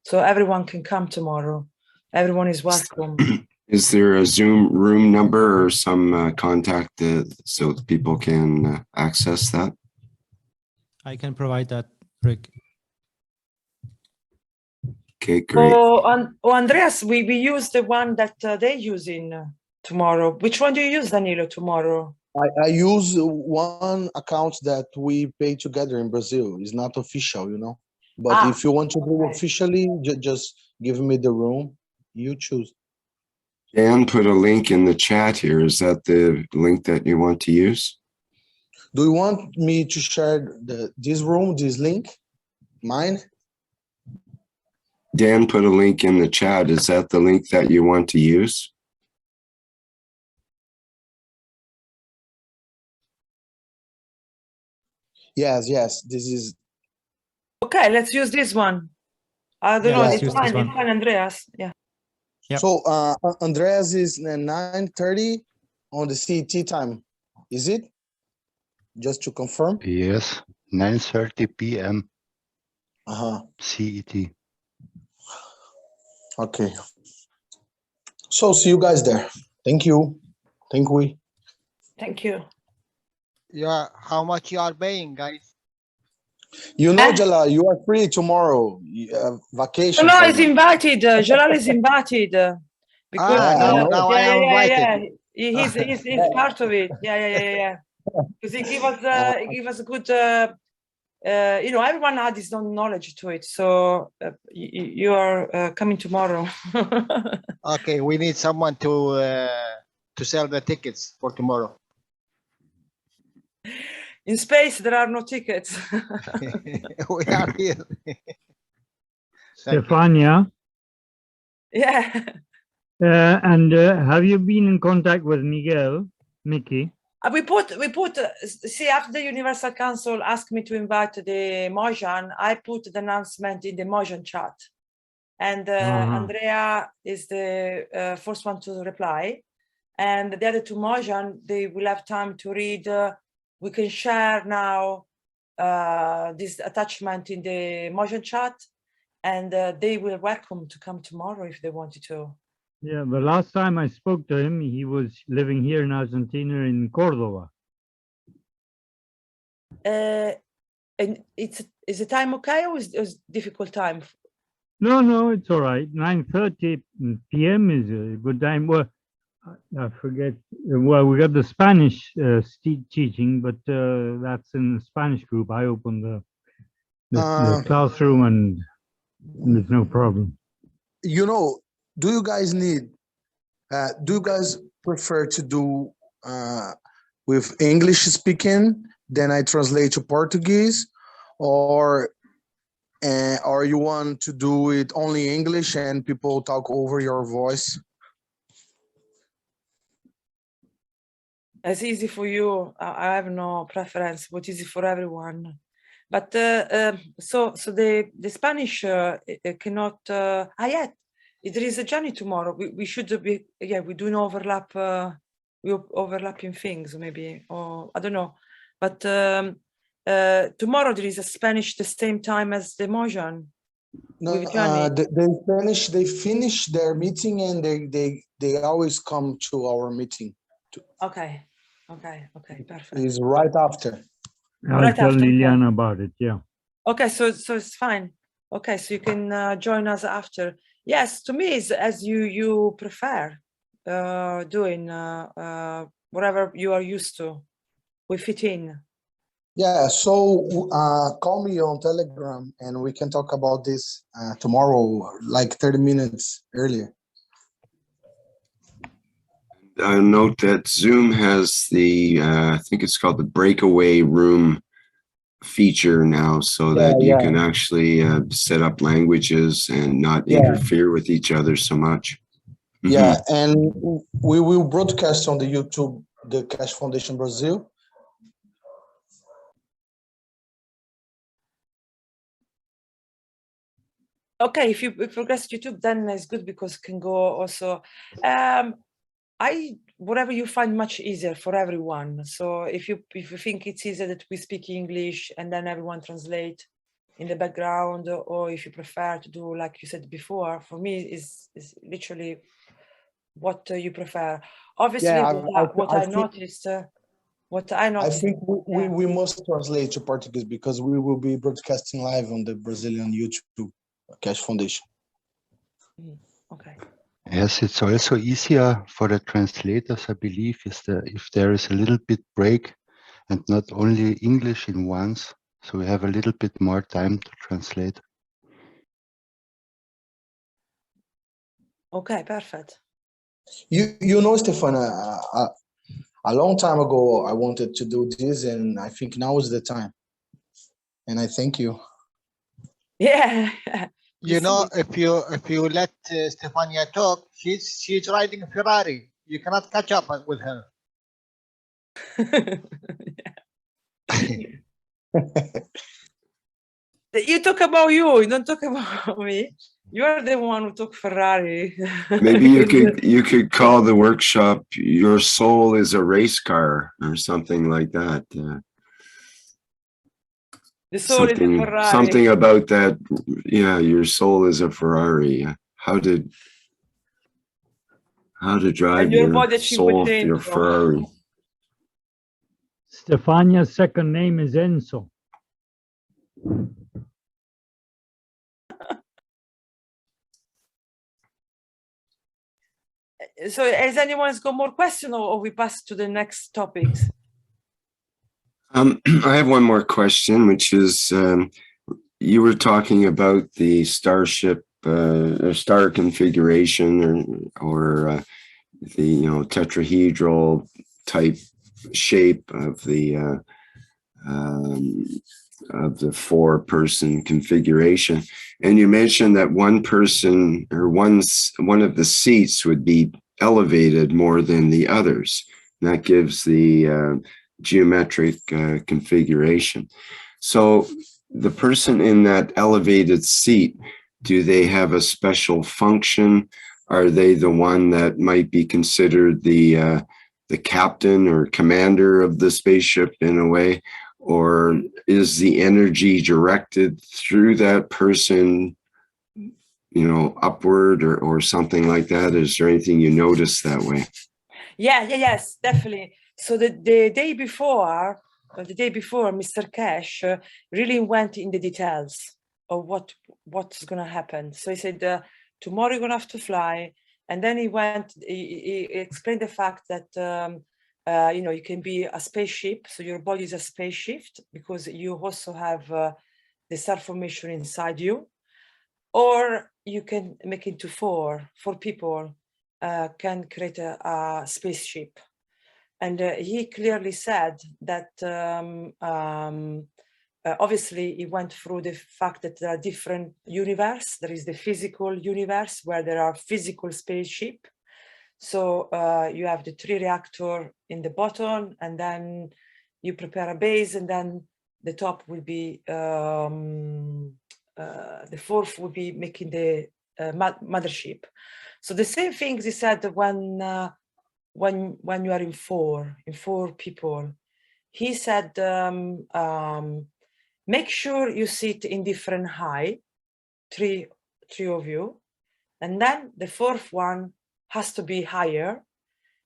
so everyone can come tomorrow. Everyone is welcome. Is there a Zoom room number or some contact so that people can access that? I can provide that, Rick. Okay, great. Andreas, we use the one that they use in tomorrow. Which one do you use, Danilo, tomorrow? I use one account that we pay together in Brazil. It's not official, you know. But if you want to do officially, just give me the room. You choose. Dan put a link in the chat here. Is that the link that you want to use? Do you want me to share this room, this link? Mine? Dan put a link in the chat. Is that the link that you want to use? Yes. This is... Okay, let's use this one. I don't know. It's fine, Andreas. Yeah. Yep. So Andreas is 9:30 on the CET time. Is it? Just to confirm. Yes, 9:30 p.m. CET. Okay. So see you guys there. Thank you. Thank you. Yeah, how much you are paying, guys? You know, Jalal, you are free tomorrow. Vacation. Jalal is invited. Jalal is invited. Because now I am invited. He's part of it. Yeah. Because he give us a good. Everyone had his own knowledge to it. So you are coming tomorrow. Okay, we need someone to sell the tickets for tomorrow. In space, there are no tickets. We are here. Stefania. Yeah. And have you been in contact with Mickey? We put see, after the Universal Council asked me to invite the Mozhan, I put the announcement in the Mozhan chat, and Andrea is the first one to reply, and the other two Mozhan, they will have time to read. We can share now this attachment in the Mozhan chat, and they will welcome to come tomorrow if they wanted to. Yeah, the last time I spoke to him, he was living here in Argentina, in Cordova. And is the time okay, or is difficult time? No, it's all right. 9:30 p.m. is a good time. Well, I forget. Well, we got the Spanish teaching, but that's in the Spanish group. I opened the classroom, and there's no problem. You know, do you guys prefer to do with English speaking, then I translate to Portuguese, or you want to do it only English and people talk over your voice? It's easy for you. I have no preference, but easy for everyone. But so the Spanish cannot. Yet there is a journey tomorrow. We should be, yeah, we do an overlap. We overlapping things maybe, or I don't know. But tomorrow there is a Spanish the same time as the Mozhan. No, the Spanish, they finish their meeting and they always come to our meeting. Okay, perfect. It's right after. I'll tell Liliana about it. Yeah. Okay, so it's fine. Okay, so you can join us after. Yes, to me it's as you prefer. Doing whatever you are used to. We fit in. Yeah, so call me on Telegram and we can talk about this tomorrow, like 30 minutes earlier. I note that Zoom has the, I think it's called the breakaway room feature now, so that you can actually set up languages and not interfere with each other so much. Yeah, and we will broadcast on the YouTube, the Cash Foundation Brazil. Okay, if you progress YouTube, then it's good because it can go also. Whatever you find much easier for everyone. So if you think it's easier that we speak English and then everyone translate in the background, or if you prefer to do like you said before, for me is literally what you prefer. Obviously, what I noticed. I think we must translate to Portuguese because we will be broadcasting live on the Brazilian YouTube Cash Foundation. Okay. Yes, it's also easier for the translators, I believe, if there is a little bit break and not only English in once, so we have a little bit more time to translate. Okay, perfect. You know, Stefan, a long time ago, I wanted to do this, and I think now is the time. And I thank you. Yeah. You know, if you let Stefania talk, she's riding a Ferrari. You cannot catch up with her. You talk about you don't talk about me. You're the one who took Ferrari. Maybe you could call the workshop "Your Soul is a Race Car" or something like that. The soul is a Ferrari. Something about that. Yeah, your soul is a Ferrari. How to drive your soul, your Ferrari. Stefania's second name is Enzo. So has anyone got more questions, or we pass to the next topics? I have one more question, which is you were talking about the starship star configuration or the tetrahedral type shape of the 4-person configuration, and you mentioned that one person or one of the seats would be elevated more than the others. And that gives the geometric configuration. So the person in that elevated seat, do they have a special function? Are they the one that might be considered the captain or commander of the spaceship in a way? Or is the energy directed through that person, upward or something like that? Is there anything you notice that way? Yes, definitely. So the day before, Mr. Cash really went in the details of what's going to happen. So he said, tomorrow you're going to have to fly. And then he explained the fact that, you know, you can be a spaceship. So your body is a spaceship because you also have the star formation inside you. Or you can make it into four people can create a spaceship. And he clearly said that obviously he went through the fact that there are different universes. There is the physical universe where there are physical spaceship. So you have the 3 reactor in the bottom, and then you prepare a base, and then the top will be the 4th will be making the mothership. So the same things he said when you are in four people. He said, make sure you sit in different height, three of you, and then the 4th one has to be higher.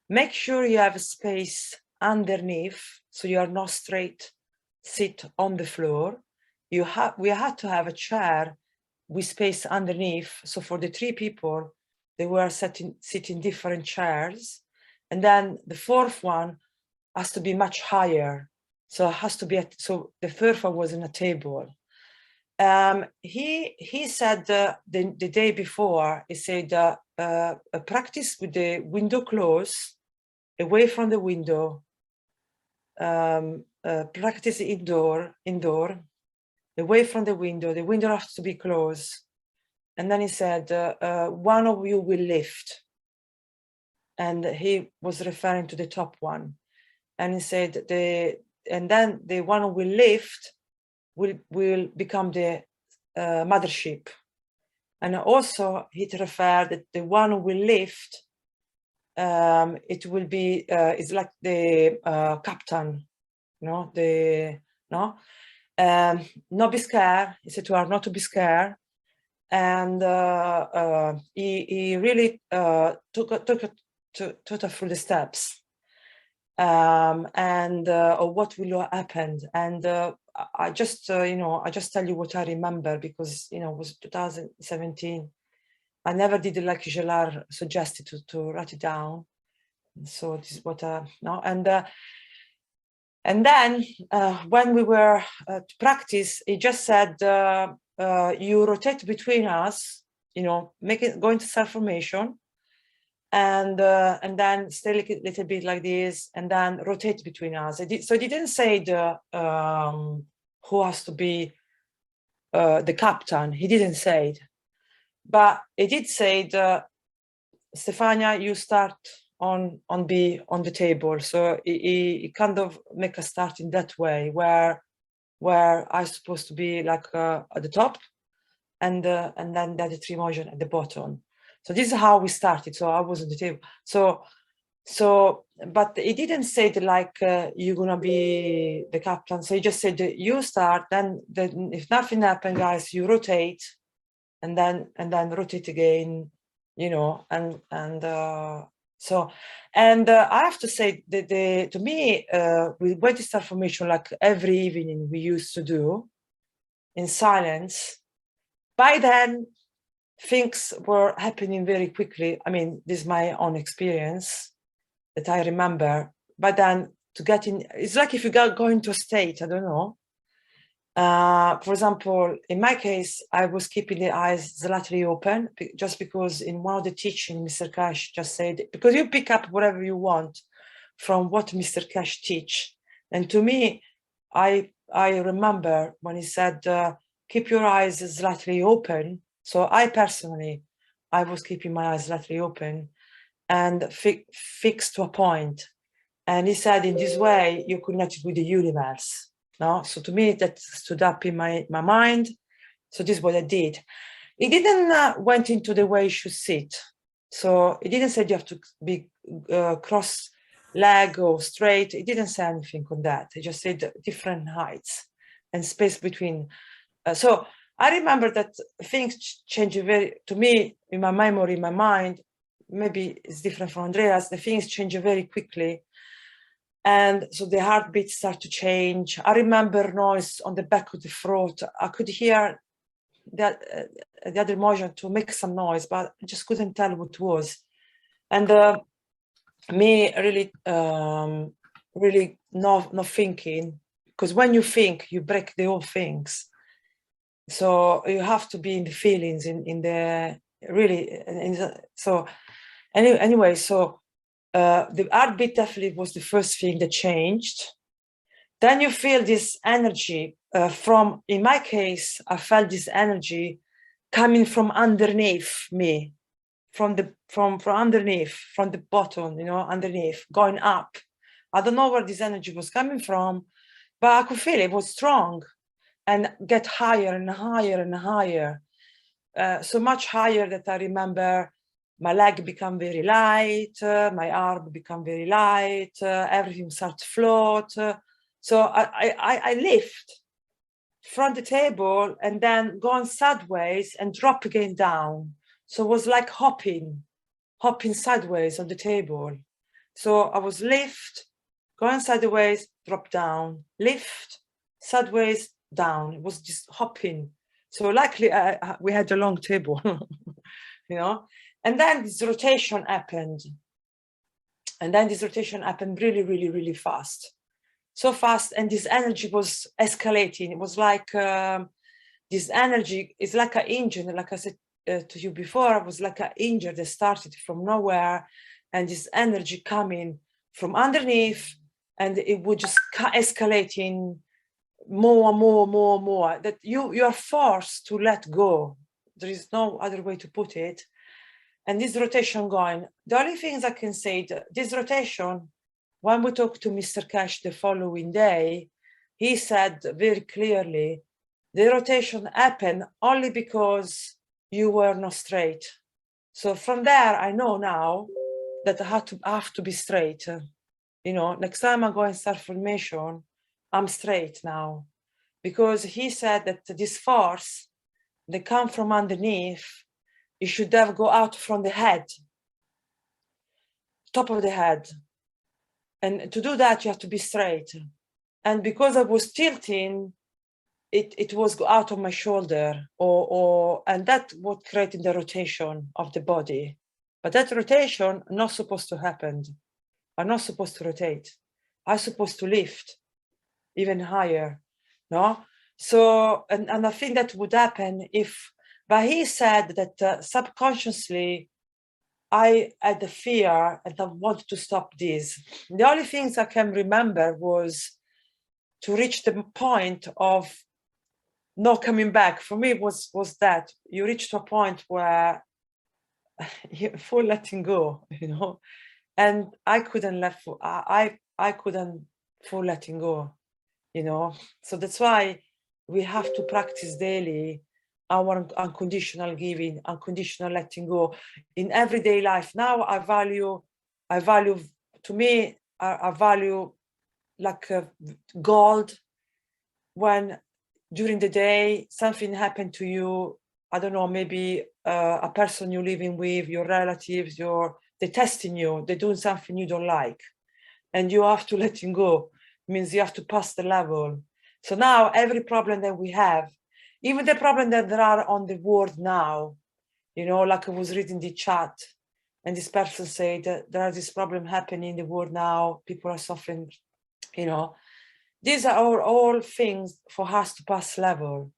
Make sure you have space underneath, so you are not straight sit on the floor. We had to have a chair with space underneath. So for the 3 people, they were sitting different chairs. And then the 4th one has to be much higher. So it has to be, so the 3rd one was in a table. He said the day before, he said, practice with the window closed, away from the window, practice indoor, away from the window has to be closed. And then he said, one of you will lift. And he was referring to the top one. And he said, and then the one who will lift will become the mothership. And also he referred that the one who will lift, it will be, it's like the captain, you know, not be scared. He said to her not to be scared. And he really took her through the steps and what will happen. And I just, you know, I just tell you what I remember, because, you know, it was 2017. I never did it like Gelard suggested to write it down. So this is what, no, and then when we were to practice, he just said, you rotate between us, you know, go into self-formation, and then stay a little bit like this, and then rotate between us. So he didn't say who has to be the captain. He didn't say it, but he did say Stefania, you start on the table. So he kind of make a start in that way, where I'm supposed to be like at the top, and then the other 3 Mozhan at the bottom. So this is how we started. So I was on the table. So, but he didn't say that like you're gonna be the captain. So he just said that you start, then if nothing happened, guys, you rotate, and then rotate again, you know, and I have to say that to me, with went to start formation like every evening we used to do in silence. By then, things were happening very quickly. I mean, this is my own experience that I remember. But then to get in, it's like if you go into a state, I don't know. For example, in my case, I was keeping the eyes slightly open, just because in one of the teaching, Mr. Cash just said, because you pick up whatever you want from what Mr. Cash teach. And to me, I remember when he said, keep your eyes slightly open. So I personally, I was keeping my eyes slightly open and fixed to a point. And he said, in this way, you're connected with the universe. No? So to me, that stood up in my mind. So this is what I did. He didn't went into the way you should sit. So he didn't say you have to be cross leg or straight. He didn't say anything on that. He just said different heights and space between. So I remember that things change to me, in my memory, in my mind, maybe it's different from Andreas, the things change very quickly. And so the heartbeats start to change. I remember noise on the back of the throat. I could hear that the other Mozhan to make some noise, but I just couldn't tell what it was. And me really, really not thinking, because when you think, you break the whole things. So you have to be in the feelings, in the really. So anyway, so the heartbeat definitely was the first thing that changed. Then you feel this energy from, in my case, I felt this energy coming from underneath me, from underneath, from the bottom, you know, underneath, going up. I don't know where this energy was coming from, but I could feel it was strong and get higher and higher and higher. So much higher that I remember my leg become very light, my arm become very light, everything started to float. So I lift from the table and then going sideways and drop again down. So it was like hopping sideways on the table. So I was lift, going sideways, drop down, lift, sideways, down. It was just hopping. So luckily we had a long table, you know, and then this rotation happened. And then this rotation happened really, really, really fast. So fast, and this energy was escalating. It was like this energy is like an engine, like I said to you before, it was like an engine that started from nowhere, and this energy coming from underneath, and it would just escalating more, that you are forced to let go. There is no other way to put it. And this rotation going, the only things I can say, this rotation, when we talked to Mr. Cash the following day, he said very clearly, the rotation happened only because you were not straight. So from there, I know now that I have to be straight. You know, next time I go and start formation, I'm straight now. Because he said that this force, they come from underneath, you should have go out from the head, top of the head. And to do that, you have to be straight. And because I was tilting, it was go out of my shoulder, and that what created the rotation of the body. But that rotation not supposed to happen. I'm not supposed to rotate. I'm supposed to lift even higher, no? So, and I think that would happen if, but he said that subconsciously, I had the fear and I wanted to stop this. The only things I can remember was to reach the point of not coming back. For me, was that you reach to a point where you're full letting go, you know, and I couldn't I couldn't full letting go, you know. So that's why we have to practice daily our unconditional giving, unconditional letting go in everyday life. Now I value, to me, I value like gold. When during the day something happened to you, I don't know, maybe a person you're living with, your relatives, they're testing you, they're doing something you don't like, and you have to let him go. It means you have to pass the level. So now every problem that we have, even the problem that there are on the world now, you know, like I was reading the chat, and this person said that there are this problem happening in the world now, people are suffering, you know. These are all things for us to pass level,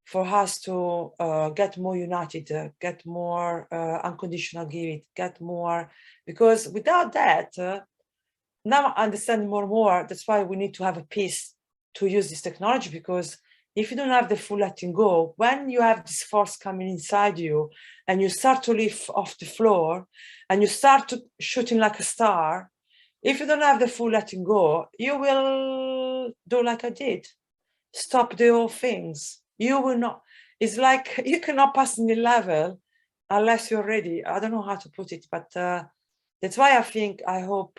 for us to get more united, get more unconditional giving, get more, because without that, now I understand more and more, that's why we need to have a peace to use this technology, because if you don't have the full letting go, when you have this force coming inside you and you start to lift off the floor and you start to shooting like a star, if you don't have the full letting go, you will do like I did. Stop the whole things. You will not, it's like you cannot pass the level unless you're ready. I don't know how to put it, but that's why I hope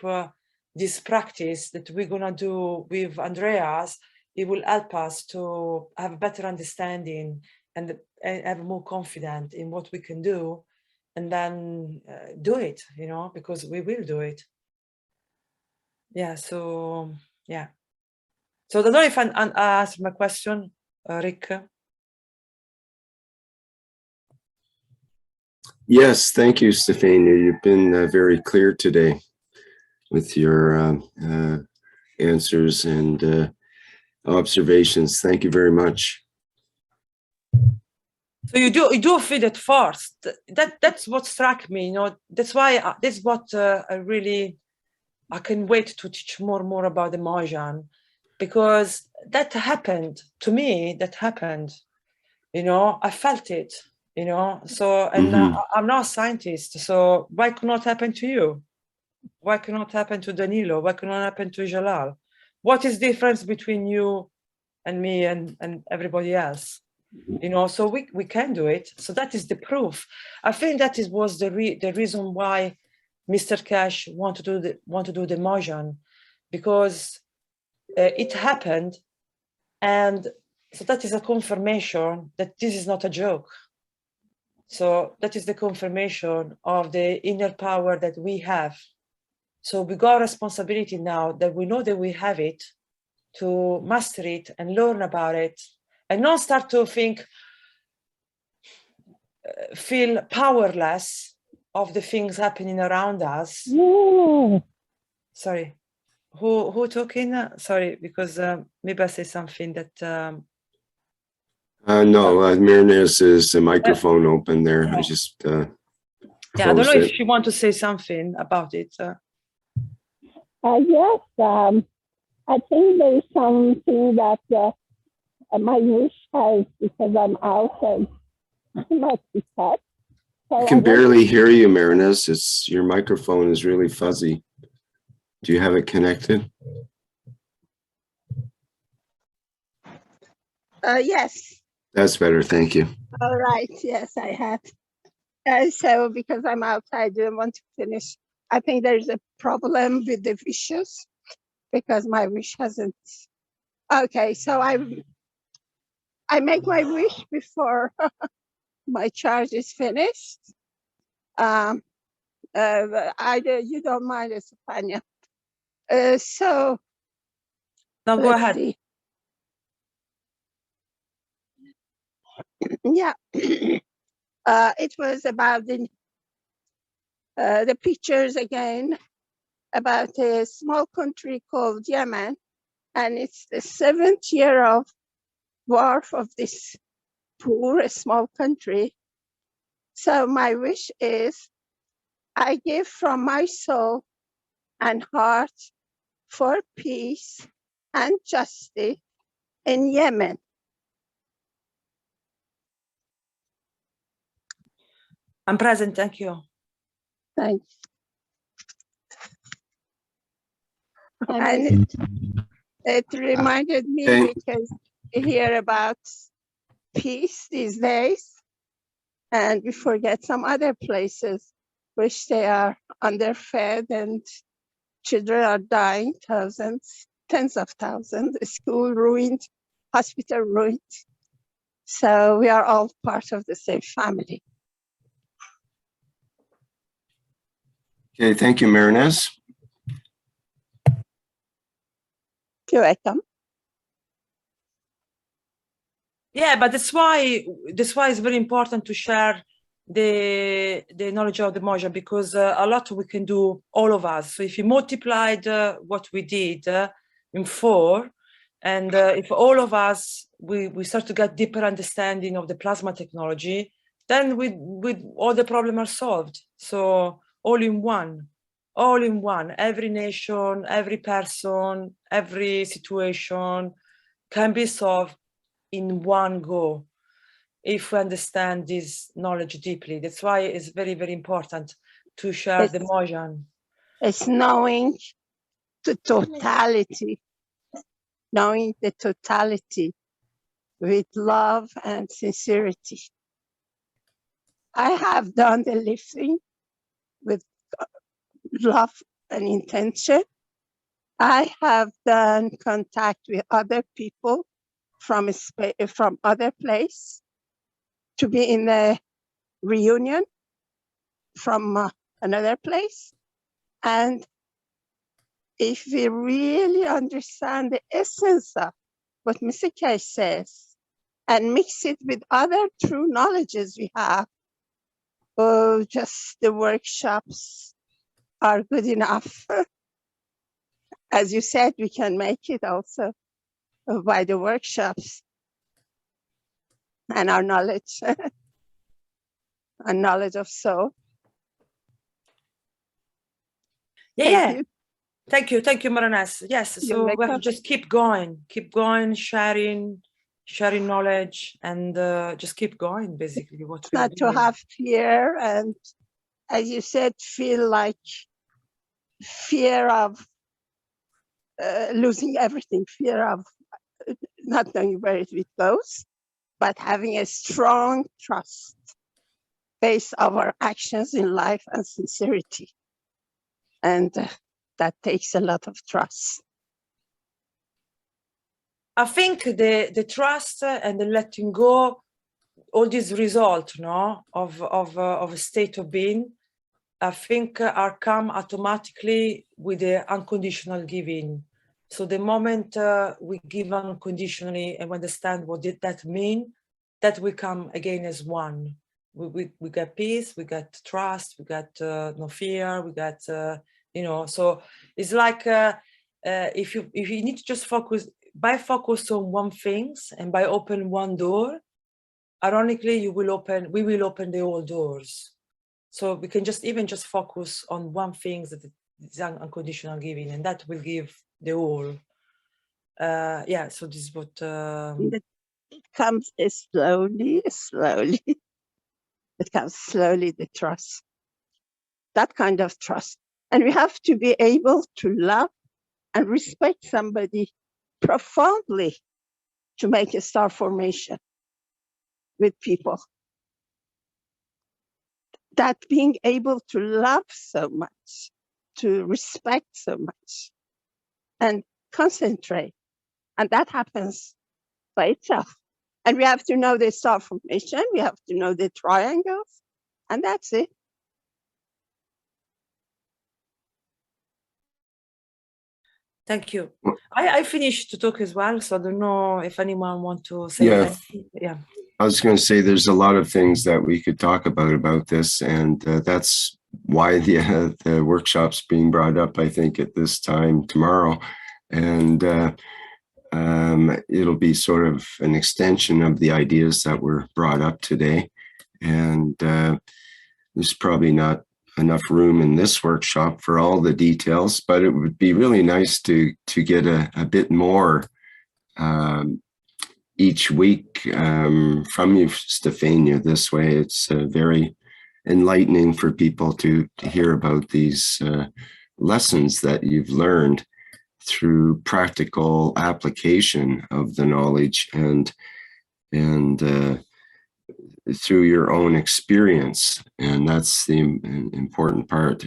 this practice that we're gonna do with Andreas, it will help us to have a better understanding and have more confidence in what we can do, and then do it, you know, because we will do it. Yeah, so, yeah. So I don't know if I answered my question, Rick. Yes, thank you, Stefania. You've been very clear today with your answers and observations. Thank you very much. So you do feel it first. That's what struck me. You know, that's why that's what I can wait to teach more about the Mozhan, because that happened to me. That happened. You know, I felt it. You know, so and I'm not a scientist. So why could not happen to you? Why cannot happen to Danilo? Why cannot happen to Jalal? What is the difference between you and me and everybody else? You know, so we can do it. So that is the proof. I think that was the reason why Mr. Cash want to do the Mozhan, because it happened, and so that is a confirmation that this is not a joke. So that is the confirmation of the inner power that we have. So we got a responsibility now that we know that we have it, to master it and learn about it, and not start to feel powerless of the things happening around us. Yeah. Sorry, who talking? Sorry, because maybe I say something that. No, Mirna's microphone open there. I just yeah, I don't know if she want to say something about it. Yes, I think there is something that my wish has, because I'm out and I must be cut. So I can barely hear you, Marinez. It's your microphone is really fuzzy. Do you have it connected? Yes. That's better. Thank you. All right. Yes, I have. So because I'm outside, I didn't want to finish. I think there's a problem with the wishes because my wish hasn't. Okay, so I make my wish before my charge is finished. You don't mind, Estefania. So no, go ahead. See. Yeah, it was about the pictures again about a small country called Yemen, and it's the 7th year of war of this poor small country. So my wish is, I give from my soul and heart for peace and justice in Yemen. I'm present, thank you. Thanks. And it reminded me because we hear about peace these days, and we forget some other places which they are underfed and children are dying, thousands, tens of thousands, school ruined, hospital ruined. So we are all part of the same family. Okay, thank you, Marinez. You're welcome. Yeah, but that's why it's very important to share the knowledge of the Mozhan, because a lot we can do, all of us. So if you multiplied what we did in 4, and if all of us we start to get deeper understanding of the plasma technology, then with all the problems are solved. So all in one, every nation, every person, every situation can be solved in one go if we understand this knowledge deeply. That's why it's very, very important to share the Mozhan. It's knowing the totality, with love and sincerity. I have done the lifting with love and intention. I have done contact with other people from other place to be in a reunion from another place. And if we really understand the essence of what Mr. K says and mix it with other true knowledges we have, just the workshops are good enough. As you said, we can make it also by the workshops and our knowledge, our knowledge of soul. Yeah. Thank you, Maranas. Yes, You're so we have to welcome. just keep going, sharing knowledge, and just keep going. Basically, what we are Not to doing. have fear, and as you said, feel like fear of losing everything, fear of not knowing where it goes, but having a strong trust based on our actions in life and sincerity. And that takes a lot of trust. I think the trust and the letting go, all these results, no, of a state of being, I think are come automatically with the unconditional giving. So the moment we give unconditionally and understand what did that mean, that we come again as one. We get peace, we get trust, we got no fear, we got you know. So it's like if you need to just focus on one things and by open one door, ironically we will open the whole doors. So we can just focus on one thing, that is unconditional giving, and that will give the whole. Yeah, so this is what It comes slowly. It comes slowly, the trust, that kind of trust. And we have to be able to love and respect somebody profoundly to make a star formation with people. That being able to love so much, to respect so much, and concentrate. And that happens by itself. And we have to know the star formation, we have to know the triangles, and that's it. Thank you. I finished to talk as well, so I don't know if anyone wants to say anything. Yeah. I was going to say there's a lot of things that we could talk about this, and that's why the workshop's being brought up, I think, at this time tomorrow. And it'll be sort of an extension of the ideas that were brought up today. And there's probably not enough room in this workshop for all the details, but it would be really nice to get a bit more each week from you, Stefania. This way it's very enlightening for people to hear about these lessons that you've learned through practical application of the knowledge and through your own experience. And that's the important part.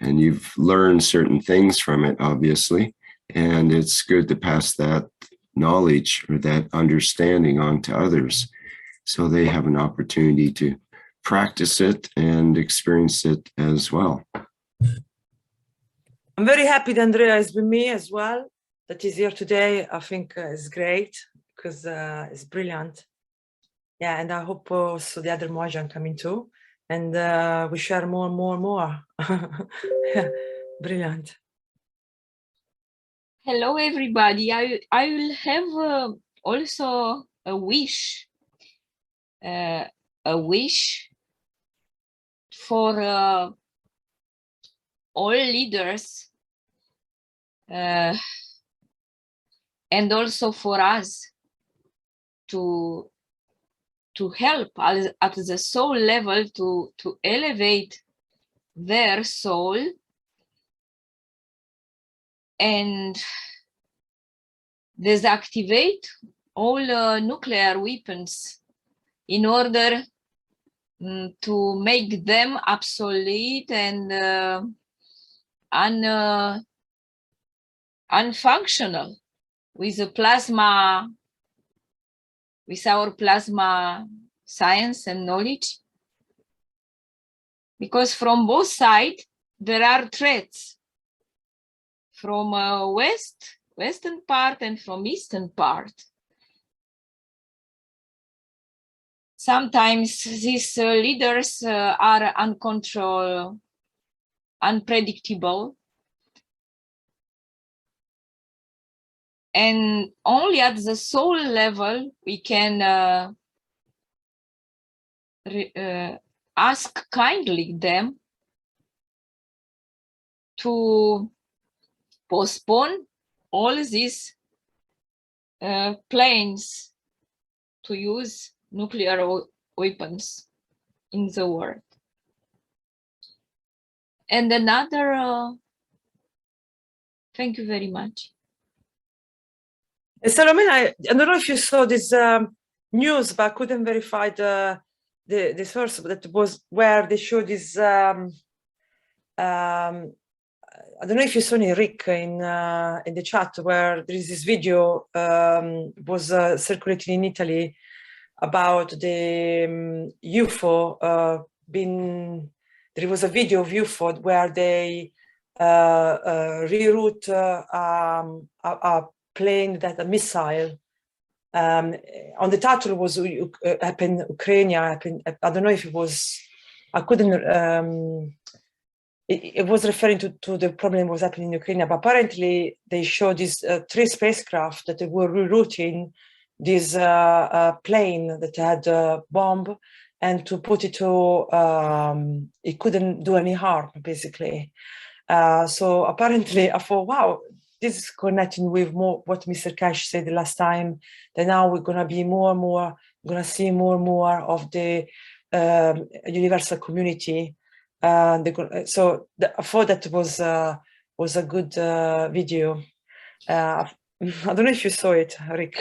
And you've learned certain things from it, obviously, and it's good to pass that knowledge or that understanding on to others so they have an opportunity to practice it and experience it as well. I'm very happy that Andrea is with me as well, that is here today. I think it's great because it's brilliant. Yeah, and I hope also the other Mozhan coming too, and we share more and more. Yeah, brilliant. Hello, everybody. I will have also a wish for all leaders and also for us to help at the soul level to elevate their soul and deactivate all nuclear weapons in order to make them obsolete and unfunctional with our plasma science and knowledge. Because from both sides, there are threats. From western part and from eastern part. sometimes these leaders are unpredictable, and only at the soul level we can ask kindly them to postpone all these plans to use nuclear weapons in the world. And another, thank you very much. Salomena, I don't know if you saw this news, but I couldn't verify the source. That was where they showed this. I don't know if you saw it, Rick, in the chat, where there is this video was circulating in Italy about the UFO being. There was a video of UFO where they reroute a plane, that a missile. On the title was happened Ukraine. I don't know if it was. I couldn't. It was referring to the problem that was happening in Ukraine, but apparently they showed these 3 spacecraft that they were rerouting this plane that had a bomb, and to put it to, it couldn't do any harm, basically. So apparently I thought, wow, this is connecting with more what Mr. Cash said the last time, that now we're going to be more and more, going to see more and more of the universal community. So I thought that was a good video. I don't know if you saw it, Rick.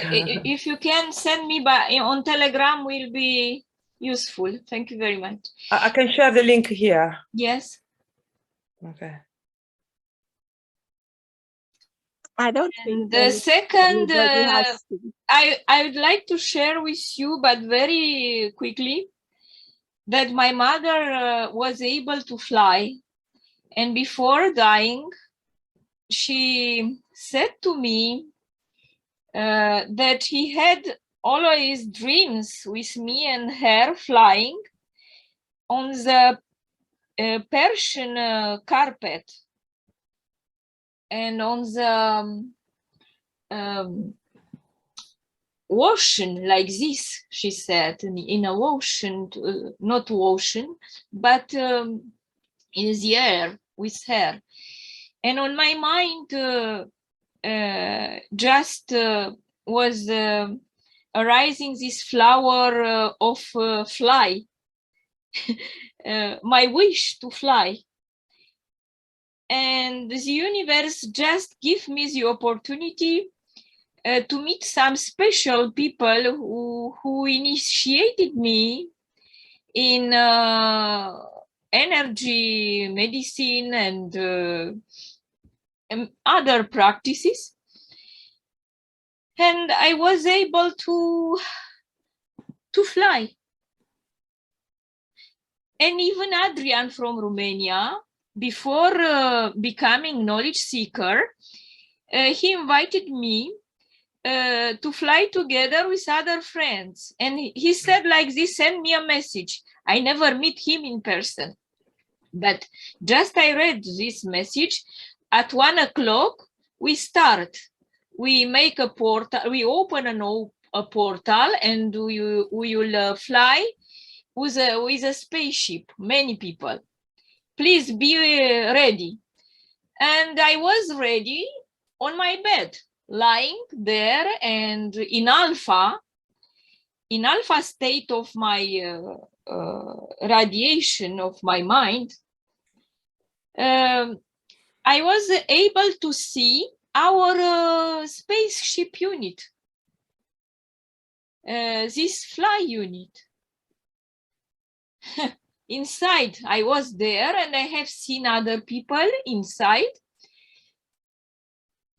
If you can send me on Telegram, will be useful. Thank you very much. I can share the link here. Yes. Okay. I don't think the second, I would like to share with you, but very quickly, that my mother was able to fly, and before dying, she said to me that he had always dreams with me and her flying on the Persian carpet and on the ocean, like this, she said, in a ocean, not ocean, but in the air with her. And on my mind just was arising this flower of fly, my wish to fly. And the universe just gave me the opportunity to meet some special people who initiated me in energy medicine and other practices. And I was able to fly. And even Adrian from Romania, before becoming knowledge seeker, he invited me to fly together with other friends. And he said like this, send me a message. I never meet him in person, but just I read this message. At 1 o'clock, we start. We make a portal, we open a portal, and we will fly with a spaceship, many people. Please be ready. And I was ready on my bed, lying there, and in alpha state of my radiation of my mind, I was able to see our spaceship unit, this fly unit. Inside, I was there, and I have seen other people inside.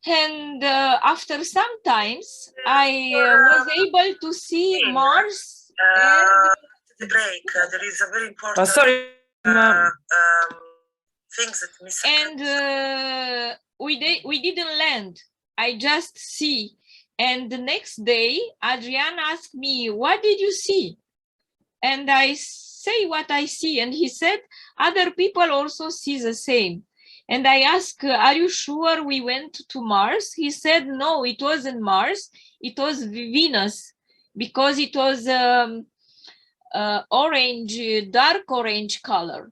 And after some times, I was able to see Mars. The break, there is a very important things that missing. And we didn't land. I just see. And the next day, Adrian asked me, "What did you see?" and I say what I see. And he said, other people also see the same. And I asked, are you sure we went to Mars? He said, no, it wasn't Mars. It was Venus, because it was orange, dark orange color.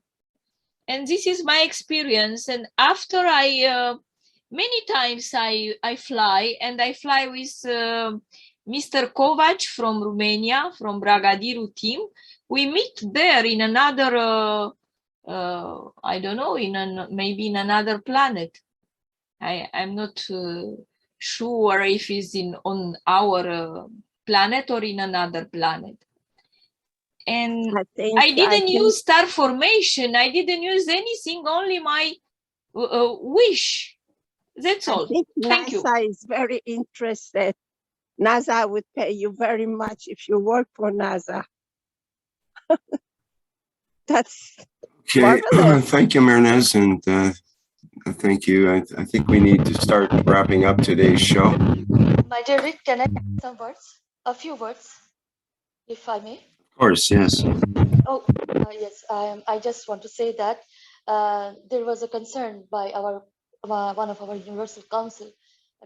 And this is my experience. And after many times I fly, and I fly with Mr. Kovac from Romania, from Bragadiru team. We meet there in another, I don't know, maybe in another planet. I'm not sure if it's on our planet or in another planet. And I didn't use star formation. I didn't use anything, only my wish. That's all. I think Thank you. NASA is very interested. NASA would pay you very much if you work for NASA. That's Okay, marvelous. thank you, Mernez, and thank you. I think we need to start wrapping up today's show. My dear Rick, can I add some words? A few words, if I may? Of course, yes. Oh, yes. I just want to say that there was a concern by one of our Universal Council,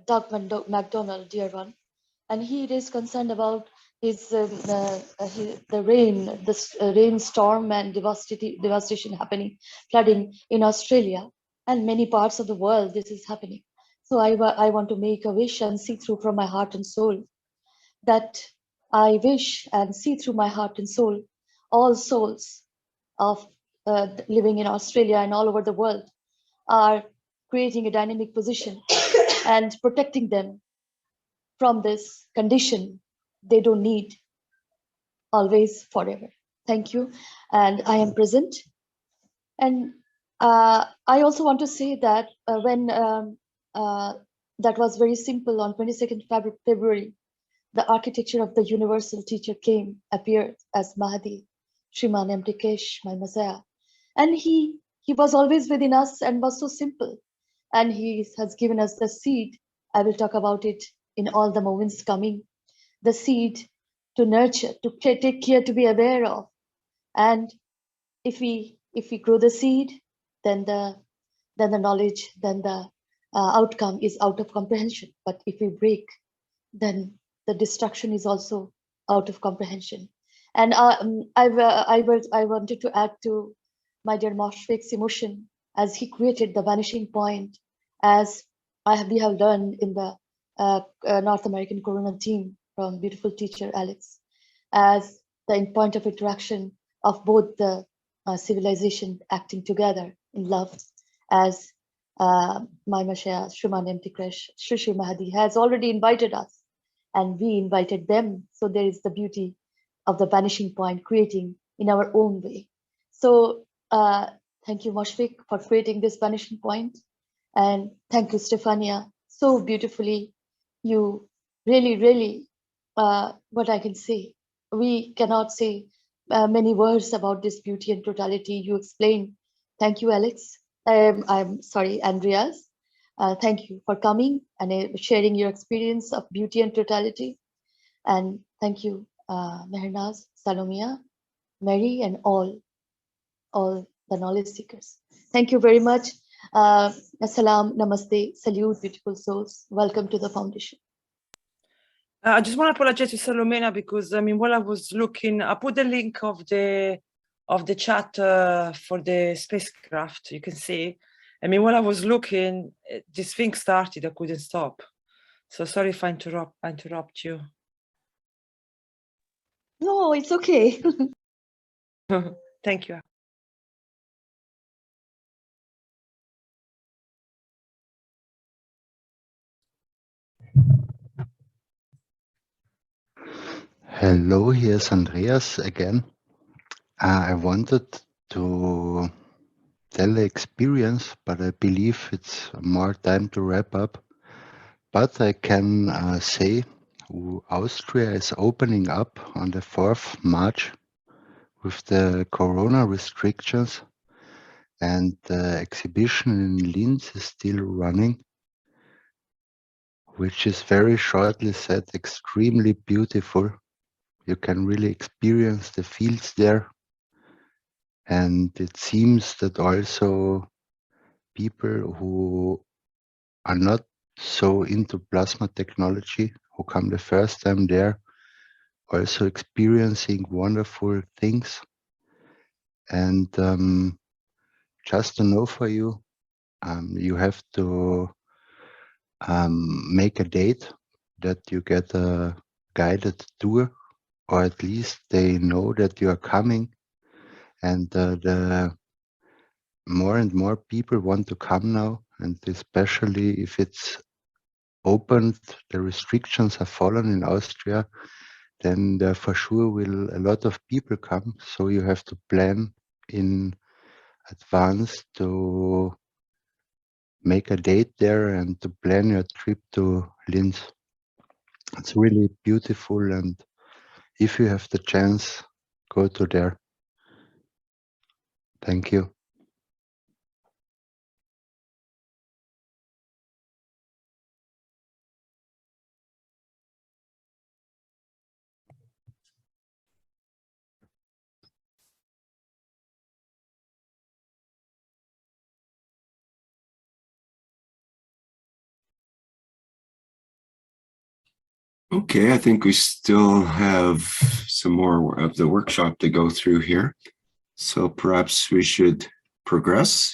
Doug McDonald, dear one, and he is concerned about the rainstorm and devastation happening, flooding in Australia and many parts of the world. This is happening. So I want to make a wish and see through from my heart and soul that I wish and see through my heart and soul all souls of living in Australia and all over the world are creating a dynamic position and protecting them from this condition they don't need always forever. Thank you. And I am present. And I also want to say that when that was very simple, on 22nd February, the architecture of the universal teacher appeared as Mahdi, Shriman Amrikesh, my Messiah. And he was always within us and was so simple. And he has given us the seed. I will talk about it in all the moments coming. The seed to nurture, to take care, to be aware of. And if we grow the seed, then the knowledge, then the outcome is out of comprehension. But if we break, then the destruction is also out of comprehension. And I wanted to add to my dear Moshfik's emotion as he created the vanishing point, as we have learned in the North American Corona team from beautiful teacher Alex, as the point of interaction of both the civilization acting together in love, as my Mashaya Shriman Amrikesh, Shri Mahdi has already invited us, and we invited them. So there is the beauty of the vanishing point creating in our own way. So thank you, Moshfik, for creating this vanishing point. And thank you, Stefania, so beautifully. You really, what I can say, we cannot say many words about this beauty and totality you explained. Thank you, Alex. I'm sorry, Andreas. Thank you for coming and sharing your experience of beauty and totality. And thank you, Mehrnaz, Salomia, Mary, and all the knowledge seekers. Thank you very much. Assalam, namaste, salute, beautiful souls. Welcome to the foundation. I just want to apologize to Salomena because while I was looking, I put the link of the chat for the spacecraft. You can see. While I was looking, this thing started. I couldn't stop. So sorry if I interrupt you. No, it's okay. Thank you. Hello, here's Andreas again. I wanted to tell the experience, but I believe it's more time to wrap up. But I can say Austria is opening up on the 4th March with the corona restrictions, and the exhibition in Linz is still running, which is very shortly said extremely beautiful. You can really experience the fields there. And it seems that also people who are not so into plasma technology, who come the first time there, also experiencing wonderful things. And just to know for you, you have to make a date that you get a guided tour, or at least they know that you are coming. And the more and more people want to come now, and especially if it's opened, the restrictions are fallen in Austria, then there for sure will a lot of people come. So you have to plan in advance to make a date there and to plan your trip to Linz. It's really beautiful, and if you have the chance, go to there. Thank you. Okay, I think we still have some more of the workshop to go through here. So perhaps we should progress.